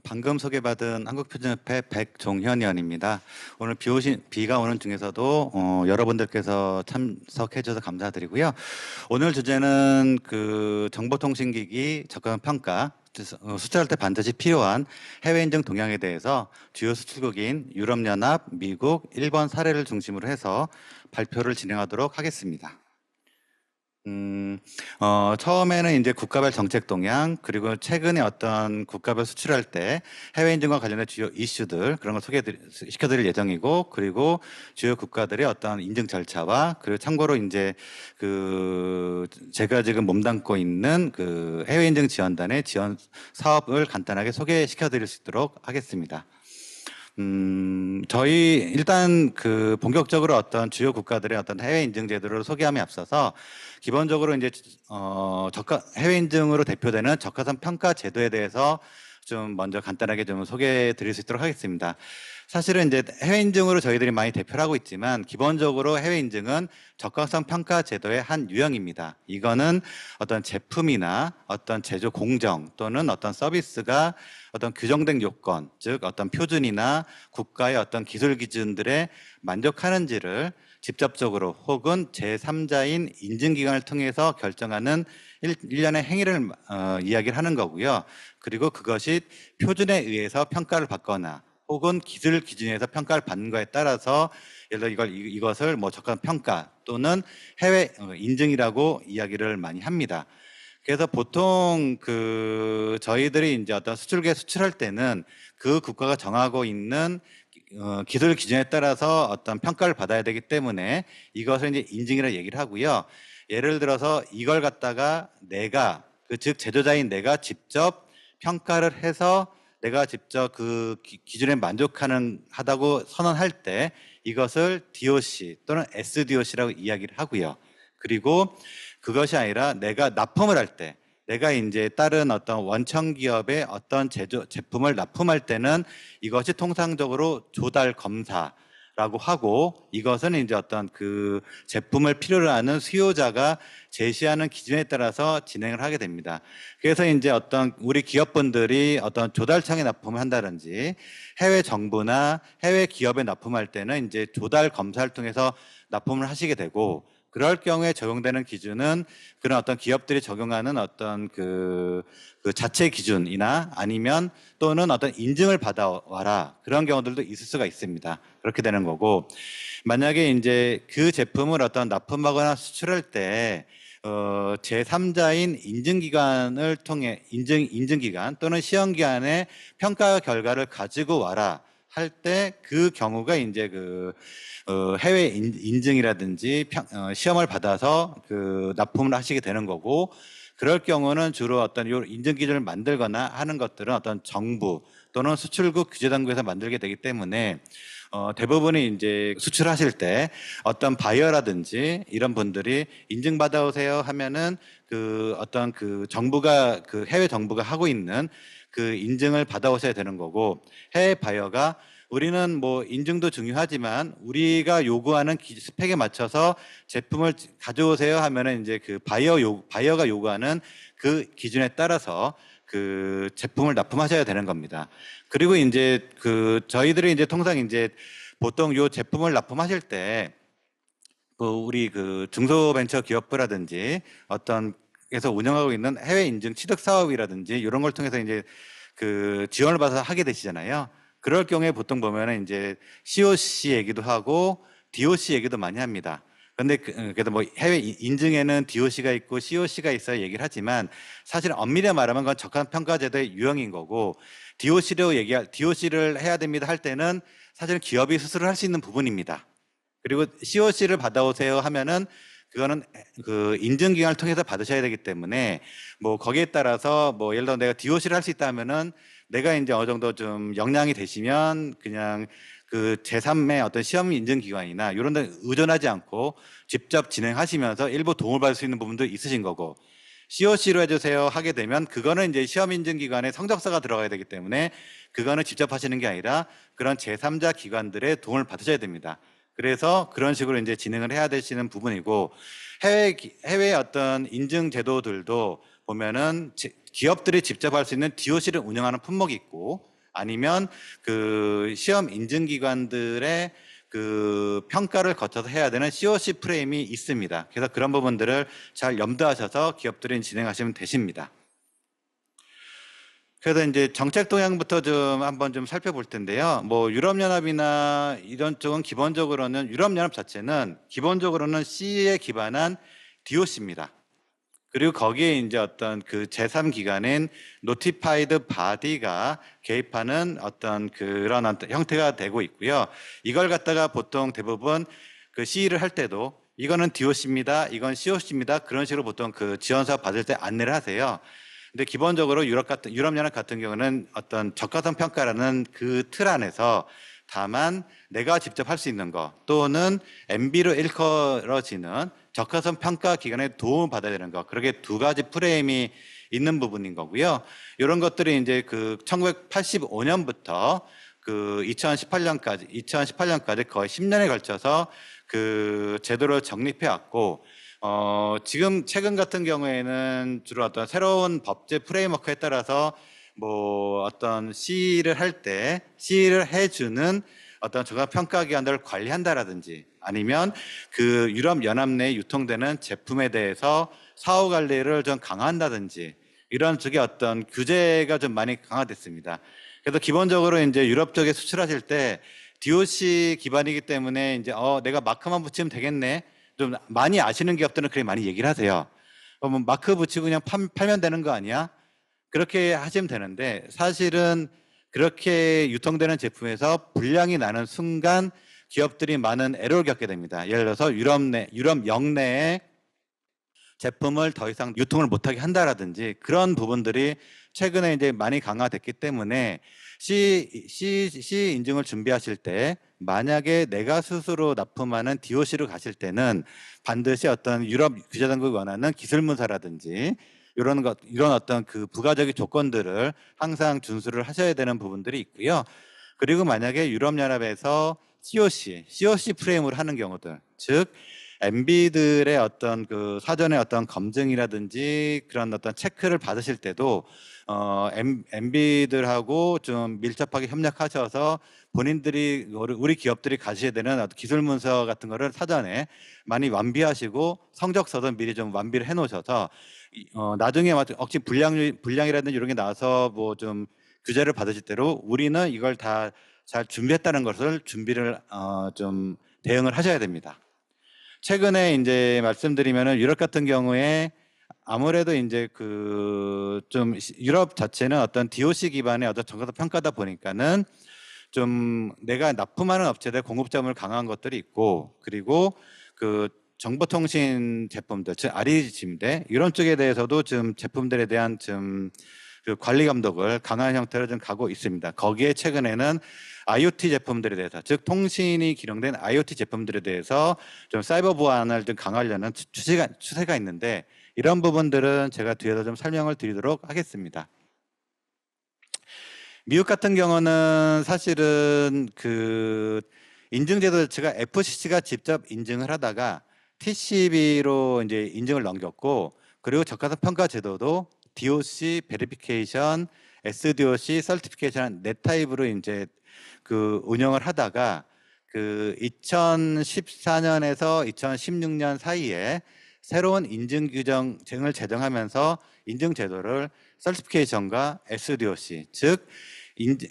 방금 소개받은 한국표준협회 백종현 의원입니다. 오늘 비가 오는 중에서도 여러분들께서 참석해 주셔서 감사드리고요. 오늘 주제는 정보통신기기 접근 평가, 수출할 때 반드시 필요한 해외 인증 동향에 대해서 주요 수출국인 유럽연합, 미국, 일본 사례를 중심으로 해서 발표를 진행하도록 하겠습니다. 처음에는 이제 국가별 정책 동향, 그리고 최근에 어떤 국가별 수출할 때 해외 인증과 관련된 주요 이슈들, 그런 걸 시켜드릴 예정이고, 그리고 주요 국가들의 어떤 인증 절차와, 그리고 참고로 이제 제가 지금 몸담고 있는 해외 인증 지원단의 지원 사업을 간단하게 소개시켜드릴 수 있도록 하겠습니다. 저희 일단 본격적으로 어떤 주요 국가들의 어떤 해외 인증 제도를 소개함에 앞서서 기본적으로 이제 해외 인증으로 대표되는 적하선 평가 제도에 대해서 좀 먼저 간단하게 좀 소개해 드릴 수 있도록 하겠습니다. 사실은 이제 해외 인증으로 저희들이 많이 대표를 하고 있지만 기본적으로 해외 인증은 적합성 평가 제도의 한 유형입니다. 이거는 어떤 제품이나 어떤 제조 공정 또는 어떤 서비스가 어떤 규정된 요건, 즉 어떤 표준이나 국가의 어떤 기술 기준들에 만족하는지를 직접적으로 혹은 제3자인 인증기관을 통해서 결정하는 일련의 행위를 이야기를 하는 거고요. 그리고 그것이 표준에 의해서 평가를 받거나 혹은 기술 기준에서 평가를 받는 거에 따라서 예를 들어 이것을 뭐 적합 평가 또는 해외 인증이라고 이야기를 많이 합니다. 그래서 보통 저희들이 이제 어떤 수출기에 수출할 때는 그 국가가 정하고 있는 기술 기준에 따라서 어떤 평가를 받아야 되기 때문에 이것을 이제 인증이라 얘기를 하고요. 예를 들어서 이걸 갖다가 내가 즉 제조자인 내가 직접 평가를 해서 내가 직접 그 기준에 하다고 선언할 때 이것을 DOC 또는 SDOC라고 이야기를 하고요. 그리고 그것이 아니라 내가 납품을 할 때, 내가 이제 다른 어떤 원청 기업의 어떤 제품을 납품할 때는 이것이 통상적으로 조달 검사라고 하고, 이것은 이제 어떤 제품을 필요로 하는 수요자가 제시하는 기준에 따라서 진행을 하게 됩니다. 그래서 이제 어떤 우리 기업분들이 어떤 조달청에 납품을 한다든지 해외 정부나 해외 기업에 납품할 때는 이제 조달 검사를 통해서 납품을 하시게 되고, 그럴 경우에 적용되는 기준은 그런 어떤 기업들이 적용하는 어떤 자체 기준이나 아니면 또는 어떤 인증을 받아와라, 그런 경우들도 있을 수가 있습니다. 그렇게 되는 거고, 만약에 이제 그 제품을 어떤 납품하거나 수출할 때 제3자인 인증기관을 통해 인증기관 또는 시험기관의 평가 결과를 가지고 와라 할 때 그 경우가 이제 해외 인증이라든지 시험을 받아서 납품을 하시게 되는 거고, 그럴 경우는 주로 어떤 요 인증 기준을 만들거나 하는 것들은 어떤 정부 또는 수출국 규제당국에서 만들게 되기 때문에 대부분이 이제 수출하실 때 어떤 바이어라든지 이런 분들이 인증받아 오세요 하면은 어떤 정부가 해외 정부가 하고 있는 인증을 받아오셔야 되는 거고, 해외 바이어가 우리는 뭐 인증도 중요하지만 우리가 요구하는 스펙에 맞춰서 제품을 가져오세요 하면은 이제 바이어가 요구하는 그 기준에 따라서 제품을 납품하셔야 되는 겁니다. 그리고 이제 저희들이 이제 통상 이제 보통 요 제품을 납품하실 때 우리 중소벤처기업부라든지 어떤 에서 운영하고 있는 해외 인증 취득 사업이라든지 이런 걸 통해서 이제 지원을 받아서 하게 되시잖아요. 그럴 경우에 보통 보면은 이제 COC 얘기도 하고 DOC 얘기도 많이 합니다. 근데 그래도 뭐 해외 인증에는 DOC가 있고 COC가 있어야 얘기를 하지만 사실 엄밀히 말하면 그건 적합 평가 제도의 유형인 거고, DOC를 해야 됩니다 할 때는 사실 기업이 스스로 할 수 있는 부분입니다. 그리고 COC를 받아오세요 하면은 그거는 인증기관을 통해서 받으셔야 되기 때문에 뭐 거기에 따라서 뭐 예를 들어 내가 DOC를 할 수 있다 하면은 내가 이제 어느 정도 좀 역량이 되시면 그냥 제3의 어떤 시험 인증기관이나 이런 데 의존하지 않고 직접 진행하시면서 일부 도움을 받을 수 있는 부분도 있으신 거고, COC로 해주세요 하게 되면 그거는 이제 시험 인증기관에 성적서가 들어가야 되기 때문에 그거는 직접 하시는 게 아니라 그런 제3자 기관들의 도움을 받으셔야 됩니다. 그래서 그런 식으로 이제 진행을 해야 되시는 부분이고, 해외 어떤 인증 제도들도 보면은 기업들이 직접 할 수 있는 DOC를 운영하는 품목이 있고, 아니면 그 시험 인증기관들의 그 평가를 거쳐서 해야 되는 COC 프레임이 있습니다. 그래서 그런 부분들을 잘 염두하셔서 기업들이 진행하시면 되십니다. 그래서 이제 정책 동향부터 좀 한번 좀 살펴볼 텐데요. 뭐 유럽연합이나 이런 쪽은 기본적으로는, 유럽연합 자체는 기본적으로는 C에 기반한 DOC입니다. 그리고 거기에 이제 어떤 그 제3기관인 노티파이드 바디가 개입하는 어떤 그런 형태가 되고 있고요. 이걸 갖다가 보통 대부분 그 시의를 할 때도 이거는 DOC입니다, 이건 COC입니다, 그런 식으로 보통 그 지원사 받을 때 안내를 하세요. 근데 기본적으로 유럽연합 같은 경우는 어떤 적합성 평가라는 그 틀 안에서 다만 내가 직접 할 수 있는 거, 또는 MB로 일컬어지는 적합성 평가 기관의 도움을 받아야 되는 거, 그렇게 두 가지 프레임이 있는 부분인 거고요. 이런 것들이 이제 그 1985년부터 그 2018년까지 거의 10년에 걸쳐서 그 제도를 정립해 왔고, 지금 최근 같은 경우에는 주로 어떤 새로운 법제 프레임워크에 따라서 뭐 어떤 시의를 할 때 시의를 해주는 어떤 적합 평가 기관들을 관리한다라든지, 아니면 그 유럽 연합 내에 유통되는 제품에 대해서 사후 관리를 좀 강화한다든지, 이런 쪽의 어떤 규제가 좀 많이 강화됐습니다. 그래서 기본적으로 이제 유럽 쪽에 수출하실 때 DOC 기반이기 때문에 이제 내가 마크만 붙이면 되겠네, 좀 많이 아시는 기업들은 그렇게 많이 얘기를 하세요. 뭐 마크 붙이고 그냥 팔면 되는 거 아니야? 그렇게 하시면 되는데, 사실은 그렇게 유통되는 제품에서 불량이 나는 순간 기업들이 많은 에러를 겪게 됩니다. 예를 들어서 유럽 영내에 제품을 더 이상 유통을 못하게 한다라든지, 그런 부분들이 최근에 이제 많이 강화됐기 때문에 C 인증을 준비하실 때 만약에 내가 스스로 납품하는 DOC로 가실 때는 반드시 어떤 유럽 규제당국이 원하는 기술문서라든지 이런 어떤 그 부가적인 조건들을 항상 준수를 하셔야 되는 부분들이 있고요. 그리고 만약에 유럽연합에서 COC 프레임을 하는 경우들, 즉 MB들의 어떤 그 사전에 어떤 검증이라든지 그런 어떤 체크를 받으실 때도 MB들하고 좀 밀접하게 협력하셔서 본인들이 우리 기업들이 가셔야 되는 어떤 기술 문서 같은 거를 사전에 많이 완비하시고 성적서도 미리 좀 완비를 해놓으셔서 나중에 혹시 불량이라든지 이런 게 나와서 뭐 좀 규제를 받으실 때로 우리는 이걸 다 잘 준비했다는 것을 준비를 좀 대응을 하셔야 됩니다. 최근에 이제 말씀드리면은 유럽 같은 경우에 아무래도 이제 그 좀 유럽 자체는 어떤 DOC 기반의 어떤 정가도 평가다 보니까는 좀 내가 납품하는 업체들 공급점을 강화한 것들이 있고, 그리고 그 정보통신 제품들, 즉 REG인데 이런 쪽에 대해서도 좀 제품들에 대한 좀 그 관리 감독을 강화한 형태로 좀 가고 있습니다. 거기에 최근에는 IoT 제품들에 대해서, 즉 통신이 기능된 IoT 제품들에 대해서 좀 사이버 보안을 좀 강화하려는 추세가 있는데, 이런 부분들은 제가 뒤에서 좀 설명을 드리도록 하겠습니다. 미국 같은 경우는 사실은 그 인증제도 자체가 FCC가 직접 인증을 하다가 TCB로 이제 인증을 넘겼고, 그리고 적합성 평가 제도도 DOC 베리피케이션, SDOC 서티피케이션 네 타입으로 이제 그 운영을 하다가 그 2014년에서 2016년 사이에 새로운 인증 규정을 제정하면서 인증 제도를 서티피케이션과 SDOC, 즉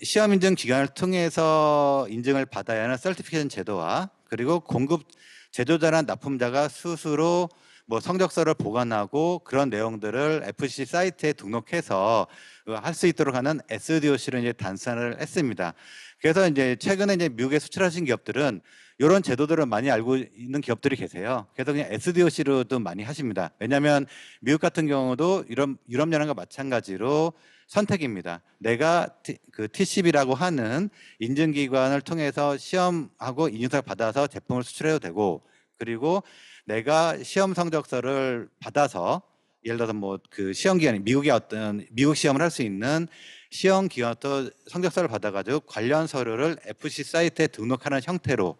시험 인증 기관을 통해서 인증을 받아야 하는 서티피케이션 제도와, 그리고 공급 제조자나 납품자가 스스로 뭐 성적서를 보관하고 그런 내용들을 FCC 사이트에 등록해서 할 수 있도록 하는 SDOC를 이제 단순화를 했습니다. 그래서 이제 최근에 이제 미국에 수출하신 기업들은 이런 제도들을 많이 알고 있는 기업들이 계세요. 그래서 그냥 SDOC로도 많이 하십니다. 왜냐하면 미국 같은 경우도 유럽연합과 마찬가지로 선택입니다. 내가 그 TCB라고 하는 인증기관을 통해서 시험하고 인증서를 받아서 제품을 수출해도 되고, 그리고 내가 시험 성적서를 받아서 예를 들어서 뭐 그 시험 기관이 미국 시험을 할 수 있는 시험 기관부터 성적서를 받아가지고 관련 서류를 FC 사이트에 등록하는 형태로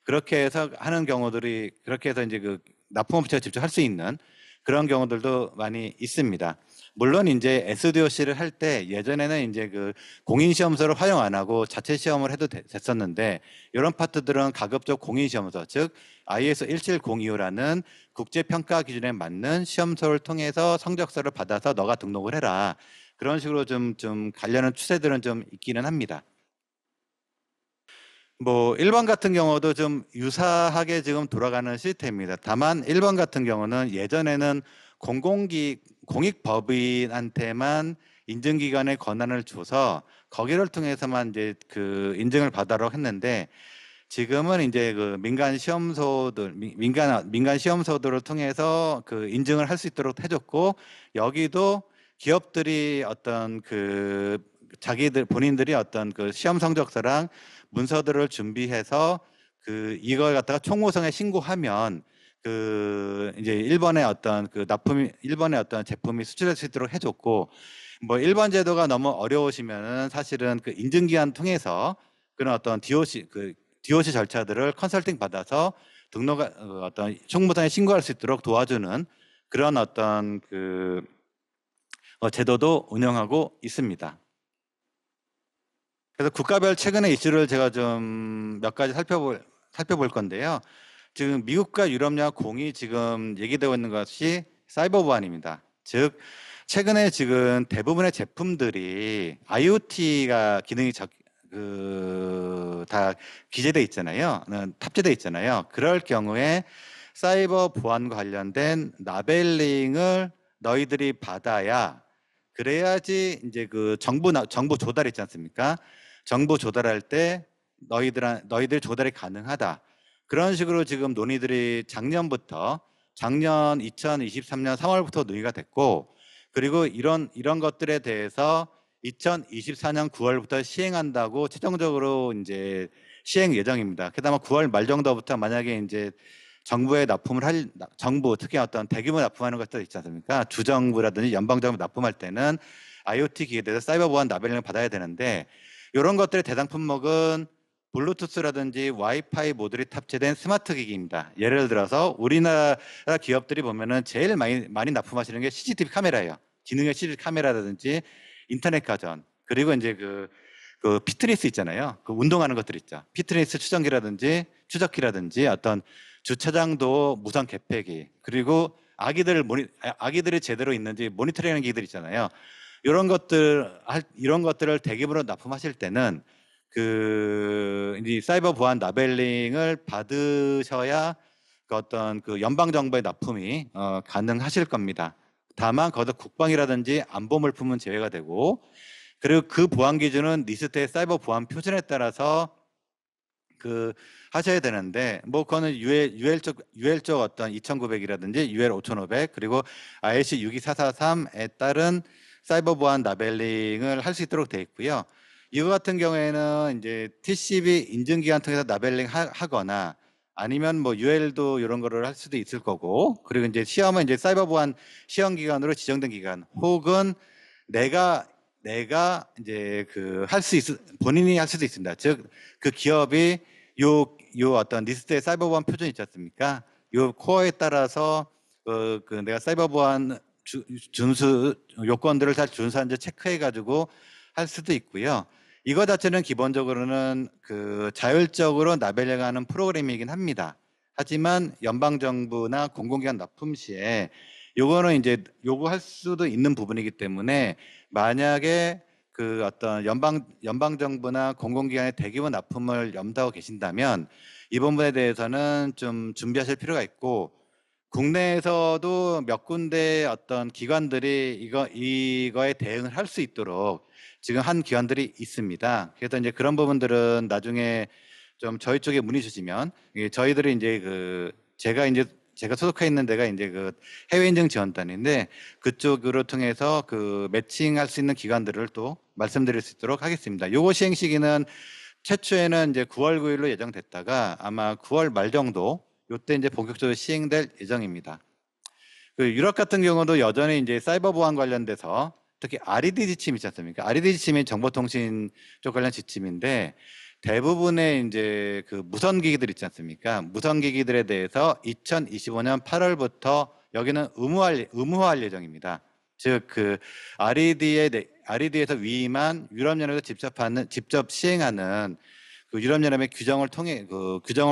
그렇게 해서 하는 경우들이, 그렇게 해서 이제 그 납품업체가 직접 할 수 있는 그런 경우들도 많이 있습니다. 물론 이제 SDOC를 할 때 예전에는 이제 그 공인시험서를 활용 안 하고 자체 시험을 해도 됐었는데 이런 파트들은 가급적 공인시험서 즉 ISO 17025라는 국제평가 기준에 맞는 시험서를 통해서 성적서를 받아서 너가 등록을 해라. 그런 식으로 좀 가려는 추세들은 좀 있기는 합니다. 뭐 1번 같은 경우도 좀 유사하게 지금 돌아가는 시스템입니다. 다만 1번 같은 경우는 예전에는 공익법인한테만 인증기관의 권한을 줘서 거기를 통해서만 이제 그 인증을 받으라고 했는데 지금은 이제 그 민간 시험소들을 통해서 그 인증을 할 수 있도록 해줬고 여기도 기업들이 어떤 그 본인들이 어떤 그 시험 성적서랑 문서들을 준비해서 그 이걸 갖다가 총무성에 신고하면 그 이제 일본의 어떤 제품이 수출될 수 있도록 해줬고 뭐 일반 제도가 너무 어려우시면은 사실은 그 인증기관 통해서 그런 어떤 DOC 절차들을 컨설팅 받아서 어떤 총무성에 신고할 수 있도록 도와주는 그런 어떤 제도도 운영하고 있습니다. 그래서 국가별 최근의 이슈를 제가 좀 몇 가지 살펴볼 건데요. 지금 미국과 유럽연합 공이 지금 얘기되고 있는 것이 사이버 보안입니다. 즉 최근에 지금 대부분의 제품들이 IoT가 기능이 다 기재돼 있잖아요. 탑재돼 있잖아요. 그럴 경우에 사이버 보안과 관련된 라벨링을 너희들이 받아야 그래야지 이제 그 정보 조달 있지 않습니까? 정보 조달할 때 너희들 조달이 가능하다. 그런 식으로 지금 논의들이 작년 2023년 3월부터 논의가 됐고 그리고 이런 것들에 대해서 2024년 9월부터 시행한다고 최종적으로 이제 시행 예정입니다. 그다음에 9월 말 정도부터 만약에 이제 정부에 정부 특히 어떤 대규모 납품하는 것들 있지 않습니까? 주정부라든지 연방정부 납품할 때는 IoT 기기에 대해서 사이버 보안 라벨링을 받아야 되는데 이런 것들의 대상 품목은 블루투스라든지 와이파이 모듈이 탑재된 스마트 기기입니다. 예를 들어서 우리나라 기업들이 보면은 제일 많이 납품하시는 게 CCTV 카메라예요. 기능형 CCTV 카메라라든지 인터넷 가전 그리고 이제 그 피트니스 있잖아요. 그 운동하는 것들 있죠. 피트니스 추적기라든지 어떤 주차장도 무선 개폐기 그리고 아기들이 제대로 있는지 모니터링하는 기기들 있잖아요. 이런 것들을 대규모로 납품하실 때는 이제 사이버 보안 라벨링을 받으셔야 그 어떤 그 연방 정부의 납품이 가능하실 겁니다. 다만 거기서 국방이라든지 안보 물품은 제외가 되고 그리고 그 보안 기준은 니스트의 사이버 보안 표준에 따라서 하셔야 되는데 뭐 그거는 UL적 어떤 2900이라든지 UL 5500 그리고 IEC 62443에 따른 사이버 보안 라벨링을 할 수 있도록 되어 있고요. 이거 같은 경우에는 이제 TCB 인증기관 통해서 라벨링 하거나 아니면 뭐 UL도 이런 거를 할 수도 있을 거고 그리고 이제 시험은 이제 사이버 보안 시험 기관으로 지정된 기관 혹은 내가 이제 본인이 할 수도 있습니다. 즉 그 기업이 요 어떤 리스트의 사이버 보안 표준 있지 않습니까? 요 코어에 따라서 내가 사이버 보안 준수 요건들을 잘 준수한지 체크해 가지고 할 수도 있고요. 이거 자체는 기본적으로는 자율적으로 라벨링하는 프로그램이긴 합니다. 하지만 연방 정부나 공공기관 납품 시에 요거는 이제 요구할 수도 있는 부분이기 때문에 만약에 어떤 연방 정부나 공공기관의 대규모 납품을 염두하고 계신다면 이 부분에 대해서는 좀 준비하실 필요가 있고 국내에서도 몇 군데 어떤 기관들이 이거에 대응을 할 수 있도록 지금 한 기관들이 있습니다. 그래서 이제 그런 부분들은 나중에 좀 저희 쪽에 문의 주시면 저희들이 이제 제가 소속해 있는 데가 이제 해외 인증 지원단인데 그쪽으로 통해서 매칭할 수 있는 기관들을 또 말씀드릴 수 있도록 하겠습니다. 요거 시행 시기는 최초에는 이제 9월 9일로 예정됐다가 아마 9월 말 정도 요때 이제 본격적으로 시행될 예정입니다. 유럽 같은 경우도 여전히 이제 사이버 보안 관련돼서 특히 RED 지침 있지 않습니까? RED 지침이 정보통신 쪽 관련 지침인데 대부분의 이제 무선 기기들 있지 않습니까? 무선 기기들에 대해서 2025년 8월부터 여기는 의무화할 예정입니다. 즉 그 RED에서 위임한 유럽연합에서 직접 시행하는 그 유럽연합의 규정을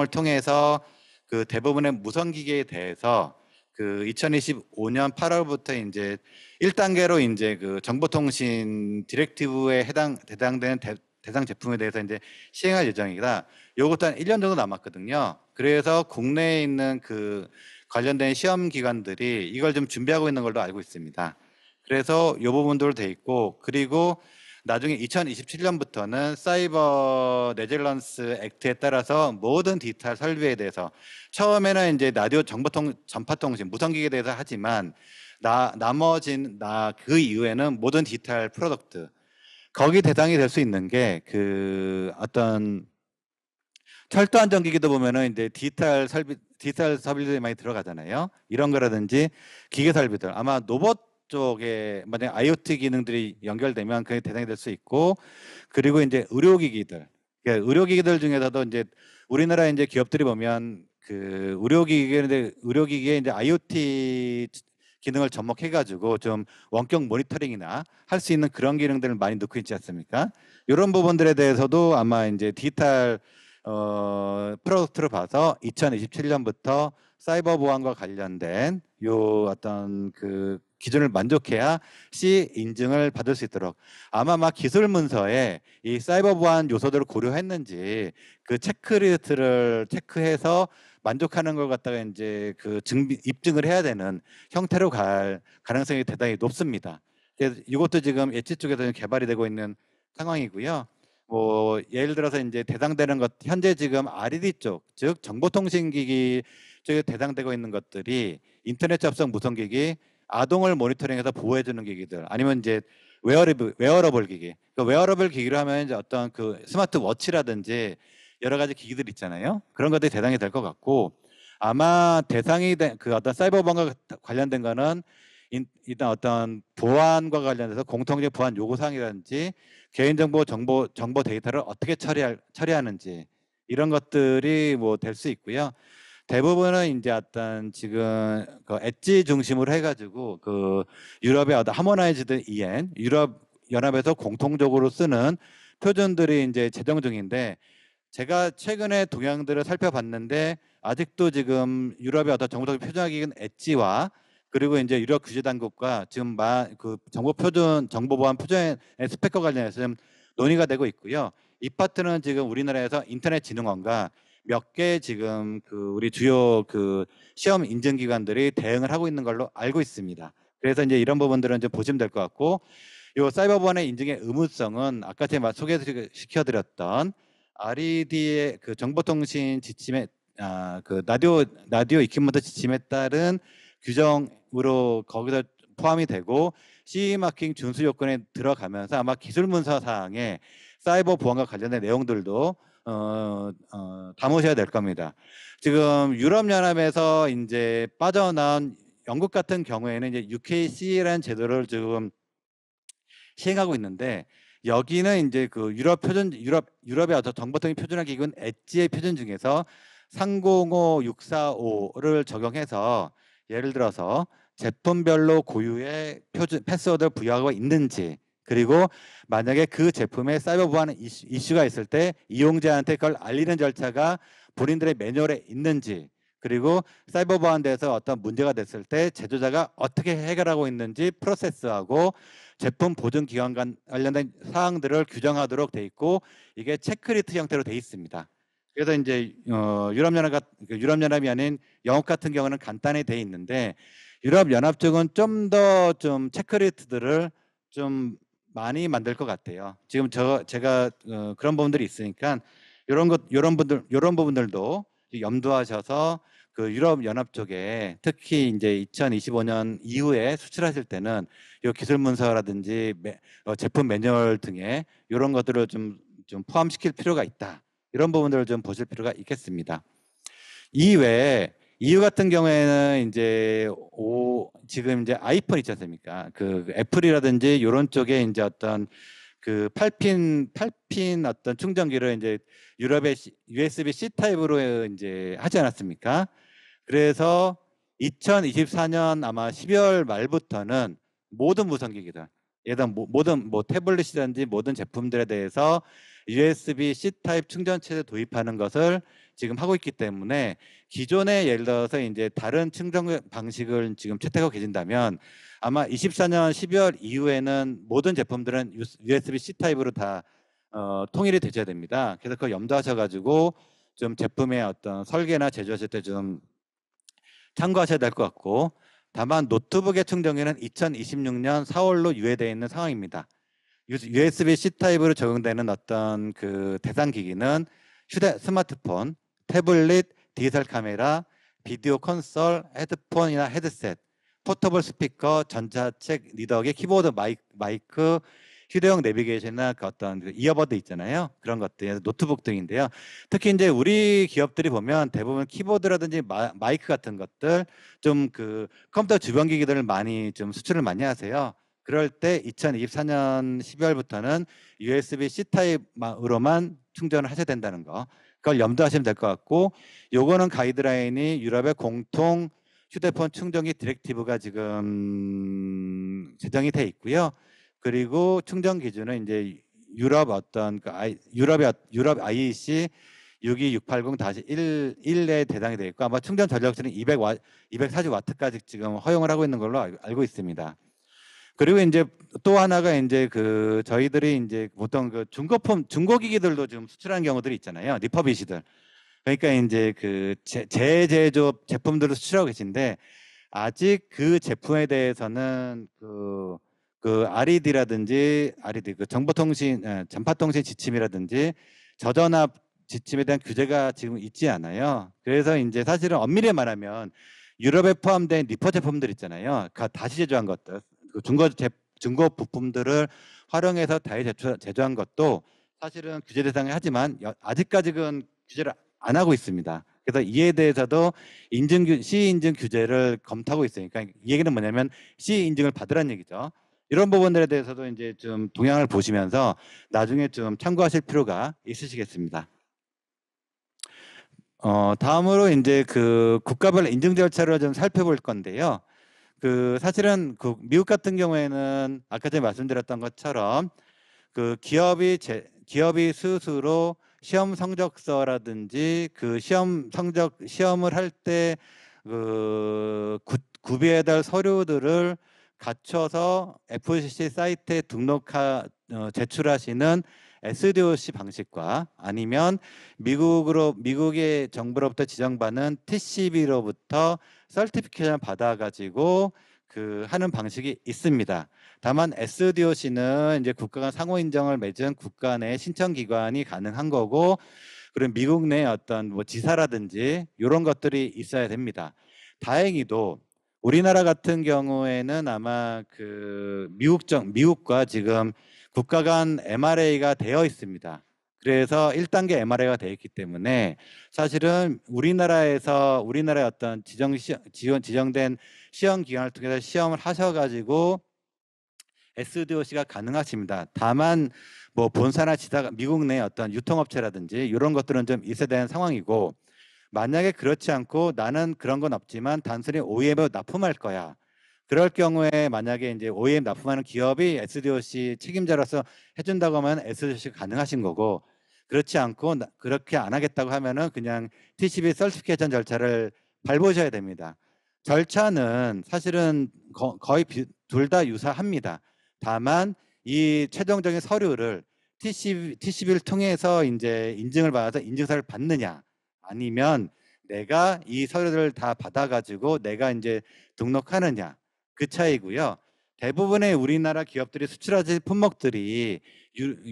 통해서 그 대부분의 무선 기기에 대해서 그 2025년 8월부터 이제 1단계로 이제 그 정보통신 디렉티브에 해당되는 대상 제품에 대해서 이제 시행할 예정이다. 요것도 한 1년 정도 남았거든요. 그래서 국내에 있는 그 관련된 시험 기관들이 이걸 좀 준비하고 있는 걸로 알고 있습니다. 그래서 이 부분들로 돼 있고, 그리고 나중에 2027년부터는 사이버 내질런스 액트에 따라서 모든 디지털 설비에 대해서 처음에는 이제 라디오 전파통신 무선기기에 대해서 하지만 나머진 그 이후에는 모든 디지털 프로덕트 거기 대상이 될 수 있는 게 그 어떤 철도 안전기기도 보면은 이제 디지털 설비들이 많이 들어가잖아요. 이런 거라든지 기계 설비들 아마 로봇 쪽에 만약 IoT 기능들이 연결되면 그게 대상이 될 수 있고, 그리고 이제 의료기기들, 그러니까 의료기기들 중에서도 이제 우리나라 이제 기업들이 보면 그 의료기기에 이제 IoT 기능을 접목해가지고 좀 원격 모니터링이나 할 수 있는 그런 기능들을 많이 넣고 있지 않습니까? 이런 부분들에 대해서도 아마 이제 디지털 프로덕트를 봐서 2027년부터 사이버 보안과 관련된 요 어떤 그 기준을 만족해야 C 인증을 받을 수 있도록 아마 막 기술 문서에 이 사이버 보안 요소들을 고려했는지 그 체크리스트를 체크해서 만족하는 걸 갖다가 이제 그 입증을 해야 되는 형태로 갈 가능성이 대단히 높습니다. 그래서 이것도 지금 엣지 쪽에서 개발이 되고 있는 상황이고요. 뭐 예를 들어서 이제 대상되는 것 현재 지금 RED 쪽, 즉 정보통신기기 쪽에 대상되고 있는 것들이 인터넷 접속 무선기기, 아동을 모니터링해서 보호해주는 기기들, 아니면 이제 웨어러블 기기. 그 웨어러블 기기로 하면 이제 어떤 그 스마트워치라든지 여러 가지 기기들 있잖아요. 그런 것들이 대상이 될 것 같고, 아마 대상이 된 그 어떤 사이버 보안과 관련된 거는 일단 어떤 보안과 관련해서 공통적 보안 요구사항이라든지 개인정보 정보 데이터를 어떻게 처리하는지 이런 것들이 뭐 될 수 있고요. 대부분은 이제 어떤 지금 그 엣지 중심으로 해가지고 그 유럽의 어떤 하모나이즈드 EN 유럽 연합에서 공통적으로 쓰는 표준들이 이제 제정 중인데, 제가 최근에 동향들을 살펴봤는데 아직도 지금 유럽의 어떤 정보적 표준화기기는 엣지와 그리고 이제 유럽 규제 당국과 지금 그 정보 보안 표준의 스펙과 관련해서 좀 논의가 되고 있고요. 이 파트는 지금 우리나라에서 인터넷진흥원과 몇 개 지금 그 우리 주요 그 시험 인증 기관들이 대응을 하고 있는 걸로 알고 있습니다. 그래서 이제 이런 부분들은 이제 보시면 될 것 같고, 이 사이버 보안의 인증의 의무성은 아까 제가 소개시켜드렸던 RED의 그 정보통신 지침에 그 라디오 이퀴먼트 지침에 따른 규정으로 거기서 포함이 되고 CE 마킹 준수 요건에 들어가면서 아마 기술 문서 사항에 사이버 보안과 관련된 내용들도 담으셔야 될 겁니다. 지금 유럽 연합에서 이제 빠져나온 영국 같은 경우에는 이제 UKC라는 제도를 지금 시행하고 있는데, 여기는 이제 그 유럽의 어떤 정보통신 표준화 기구는 엣지의 표준 중에서 305645를 적용해서 예를 들어서 제품별로 고유의 패스워드를 부여하고 있는지, 그리고 만약에 그 제품에 사이버 보안 이슈가 있을 때 이용자한테 그걸 알리는 절차가 본인들의 매뉴얼에 있는지, 그리고 사이버 보안대에서 어떤 문제가 됐을 때 제조자가 어떻게 해결하고 있는지 프로세스하고 제품 보증 기간 관련된 사항들을 규정하도록 돼 있고, 이게 체크리스트 형태로 돼 있습니다. 그래서 이제 유럽연합이 아닌 영국 같은 경우는 간단히 돼 있는데, 유럽연합 쪽은 좀 더 좀 체크리스트들을 좀 많이 만들 것 같아요. 지금 제가 그런 부분들이 있으니까 이런 부분들도 염두하셔서 그 유럽 연합 쪽에 특히 이제 2025년 이후에 수출하실 때는 이 기술 문서라든지 제품 매뉴얼 등의 이런 것들을 좀 포함시킬 필요가 있다. 이런 부분들을 좀 보실 필요가 있겠습니다. 이외에 EU 같은 경우에는 이제 지금 이제 아이폰 있지 않습니까? 그 애플이라든지 이런 쪽에 이제 어떤 그 8핀 어떤 충전기를 이제 유럽의 USB-C 타입으로 이제 하지 않았습니까? 그래서 2024년 아마 12월 말부터는 모든 무선기기들, 예를 들어 모든 태블릿이든지 모든 제품들에 대해서 USB-C 타입 충전체를 도입하는 것을 지금 하고 있기 때문에 기존에 예를 들어서 이제 다른 충전 방식을 지금 채택하고 계신다면 아마 24년 12월 이후에는 모든 제품들은 USB-C 타입으로 다 통일이 되셔야 됩니다. 그래서 그걸 염두하셔가지고 좀 제품의 어떤 설계나 제조하실 때 좀 참고하셔야 될 것 같고, 다만 노트북의 충전기는 2026년 4월로 유예되어 있는 상황입니다. USB-C 타입으로 적용되는 어떤 그 대상 기기는 스마트폰, 태블릿, 디지털 카메라, 비디오 콘솔, 헤드폰이나 헤드셋, 포터블 스피커, 전자책 리더기, 키보드, 마이크, 휴대용 내비게이션이나 그 어떤 그 이어버드 있잖아요. 그런 것들, 노트북 등인데요. 특히 이제 우리 기업들이 보면 대부분 키보드라든지 마이크 같은 것들, 좀 그 컴퓨터 주변 기기들을 많이 좀 수출을 많이 하세요. 그럴 때 2024년 12월부터는 USB-C 타입으로만 충전을 하셔야 된다는 거, 그걸 염두하시면 될 것 같고, 요거는 가이드라인이 유럽의 공통 휴대폰 충전기 디렉티브가 지금 제정이 돼 있고요. 그리고 충전 기준은 이제 유럽 어떤 그 유럽 IEC 62680-1에 대상이 되어 있고, 아마 충전 전력치는 240와트까지 지금 허용을 하고 있는 걸로 알고 있습니다. 그리고 이제 또 하나가 이제 그 저희들이 이제 보통 그 중고기기들도 지금 수출하는 경우들이 있잖아요. 리퍼비시들. 그러니까 이제 그 재제조 제품들을 수출하고 계신데, 아직 그 제품에 대해서는 그 RED 그 전파통신 지침이라든지 저전압 지침에 대한 규제가 지금 있지 않아요. 그래서 이제 사실은 엄밀히 말하면 유럽에 포함된 리퍼 제품들 있잖아요. 다시 제조한 것들, 그 중고 부품들을 활용해서 다시 제조한 것도 사실은 규제 대상에 하지만 아직까지는 규제를 안 하고 있습니다. 그래서 이에 대해서도 C 인증 규제를 검토하고 있으니까, 이 얘기는 뭐냐면 C 인증을 받으라는 얘기죠. 이런 부분들에 대해서도 이제 좀 동향을 보시면서 나중에 좀 참고하실 필요가 있으시겠습니다. 다음으로 이제 그 국가별 인증 절차를 좀 살펴볼 건데요. 그 사실은 그 미국 같은 경우에는 아까 전에 말씀드렸던 것처럼 그 기업이 스스로 시험 성적서라든지 그 시험을 할 때 그 구비해야 될 서류들을 갖춰서 FCC 사이트에 제출하시는 SDOC 방식과, 아니면 미국의 정부로부터 지정받는 TCB로부터 서티피케이션을 받아가지고 그 하는 방식이 있습니다. 다만 SDOC는 이제 국가 간 상호 인정을 맺은 국가 내 신청 기관이 가능한 거고, 그리고 미국 내 어떤 뭐 지사라든지 이런 것들이 있어야 됩니다. 다행히도 우리나라 같은 경우에는 아마 그 미국과 지금 국가 간 MRA가 되어 있습니다. 그래서 1단계 MRA가 되어 있기 때문에 사실은 우리나라의 어떤 지정된 시험 기관을 통해서 시험을 하셔가지고 SDOC가 가능하십니다. 다만 뭐 본사나 지사가 미국 내 어떤 유통업체라든지 이런 것들은 좀 있어야 되는 상황이고, 만약에 그렇지 않고 나는 그런 건 없지만 단순히 OEM으로 납품할 거야, 그럴 경우에 만약에 이제 OEM 납품하는 기업이 SDOC 책임자로서 해준다고 하면 SDOC가 가능하신 거고, 그렇지 않고 그렇게 안 하겠다고 하면은 그냥 TCB 서티피케이션 절차를 밟으셔야 됩니다. 절차는 사실은 거의 둘 다 유사합니다. 다만 이 최종적인 서류를 TCB를 통해서 이제 인증을 받아서 인증서를 받느냐, 아니면 내가 이 서류를 다 받아가지고 내가 이제 등록하느냐, 그 차이고요. 대부분의 우리나라 기업들이 수출하는 품목들이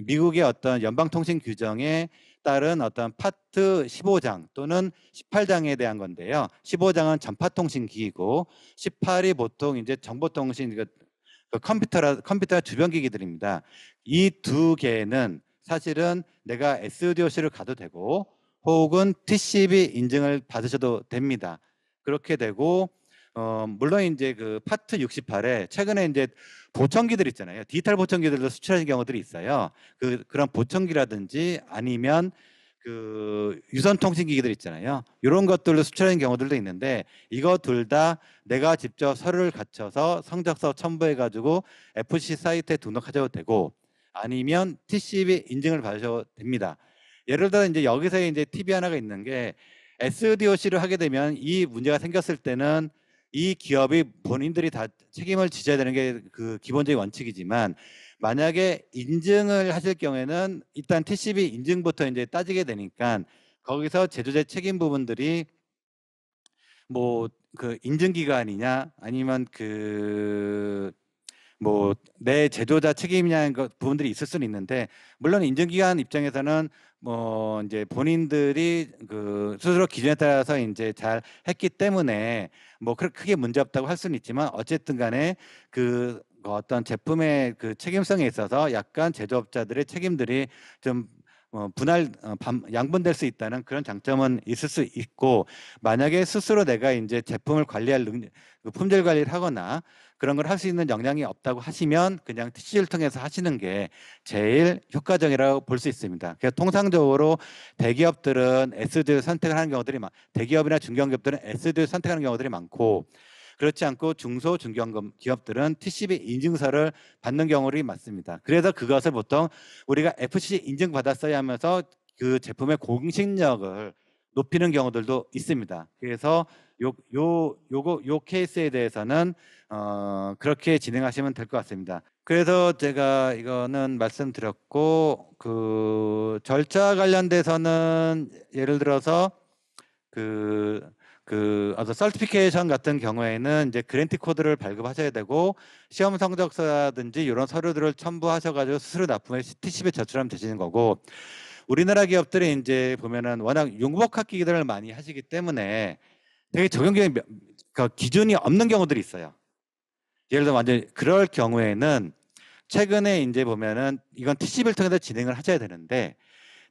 미국의 어떤 연방통신 규정에 따른 어떤 파트 15장 또는 18장에 대한 건데요. 15장은 전파통신 기기고 18이 보통 이제 정보통신 컴퓨터 주변 기기들입니다. 이 두 개는 사실은 내가 SDOC를 가도 되고 혹은 TCB 인증을 받으셔도 됩니다. 그렇게 되고 물론 이제 그 파트 68에 최근에 이제 보청기들 있잖아요. 디지털 보청기들도 수출하는 경우들이 있어요. 그런 보청기라든지 아니면 그 유선 통신기기들 있잖아요. 이런 것들로 수출하는 경우들도 있는데 이거 둘 다 내가 직접 서류를 갖춰서 성적서 첨부해가지고 FC 사이트에 등록하셔도 되고 아니면 TCB 인증을 받으셔도 됩니다. 예를 들어 이제 여기서 이제 팁이 하나가 있는 게 SDOC를 하게 되면 이 문제가 생겼을 때는 이 기업이 본인들이 다 책임을 지져야 되는 게 그 기본적인 원칙이지만 만약에 인증을 하실 경우에는 일단 TCB 인증부터 이제 따지게 되니까 거기서 제조자 책임 부분들이 뭐 그 인증기관이냐 아니면 그 뭐 내 제조자 책임이냐는 것 부분들이 있을 수는 있는데 물론 인증기관 입장에서는 뭐 이제 본인들이 그 스스로 기준에 따라서 이제 잘 했기 때문에 뭐 크게 문제 없다고 할 수는 있지만 어쨌든 간에 그 어떤 제품의 그 책임성에 있어서 약간 제조업자들의 책임들이 좀 양분될 수 있다는 그런 장점은 있을 수 있고 만약에 스스로 내가 이제 제품을 관리할 그 품질 관리를 하거나 그런 걸 할 수 있는 역량이 없다고 하시면 그냥 TC를 통해서 하시는 게 제일 효과적이라고 볼 수 있습니다. 그래서 통상적으로 대기업들은 SD를 선택을 하는 경우들이 대기업이나 중견기업들은 SD를 선택하는 경우들이 많고 그렇지 않고 중소 중견 기업들은 TCB 인증서를 받는 경우들이 많습니다. 그래서 그것을 보통 우리가 FC 인증 받았어야 하면서 그 제품의 공신력을 높이는 경우들도 있습니다. 그래서 요 케이스에 대해서는 그렇게 진행하시면 될 것 같습니다. 그래서 제가 이거는 말씀드렸고 그 절차 관련돼서는 예를 들어서 어떤 서티피케이션 같은 경우에는 이제 그랜트 코드를 발급하셔야 되고 시험 성적서라든지 이런 서류들을 첨부하셔가지고 스스로 납품해 TCB에 제출하면 되시는 거고 우리나라 기업들이 이제 보면은 워낙 융복합 기기들을 많이 하시기 때문에 되게 그 기준이 없는 경우들이 있어요. 예를 들어 완전 그럴 경우에는 최근에 이제 보면은 이건 TCB를 통해서 진행을 하셔야 되는데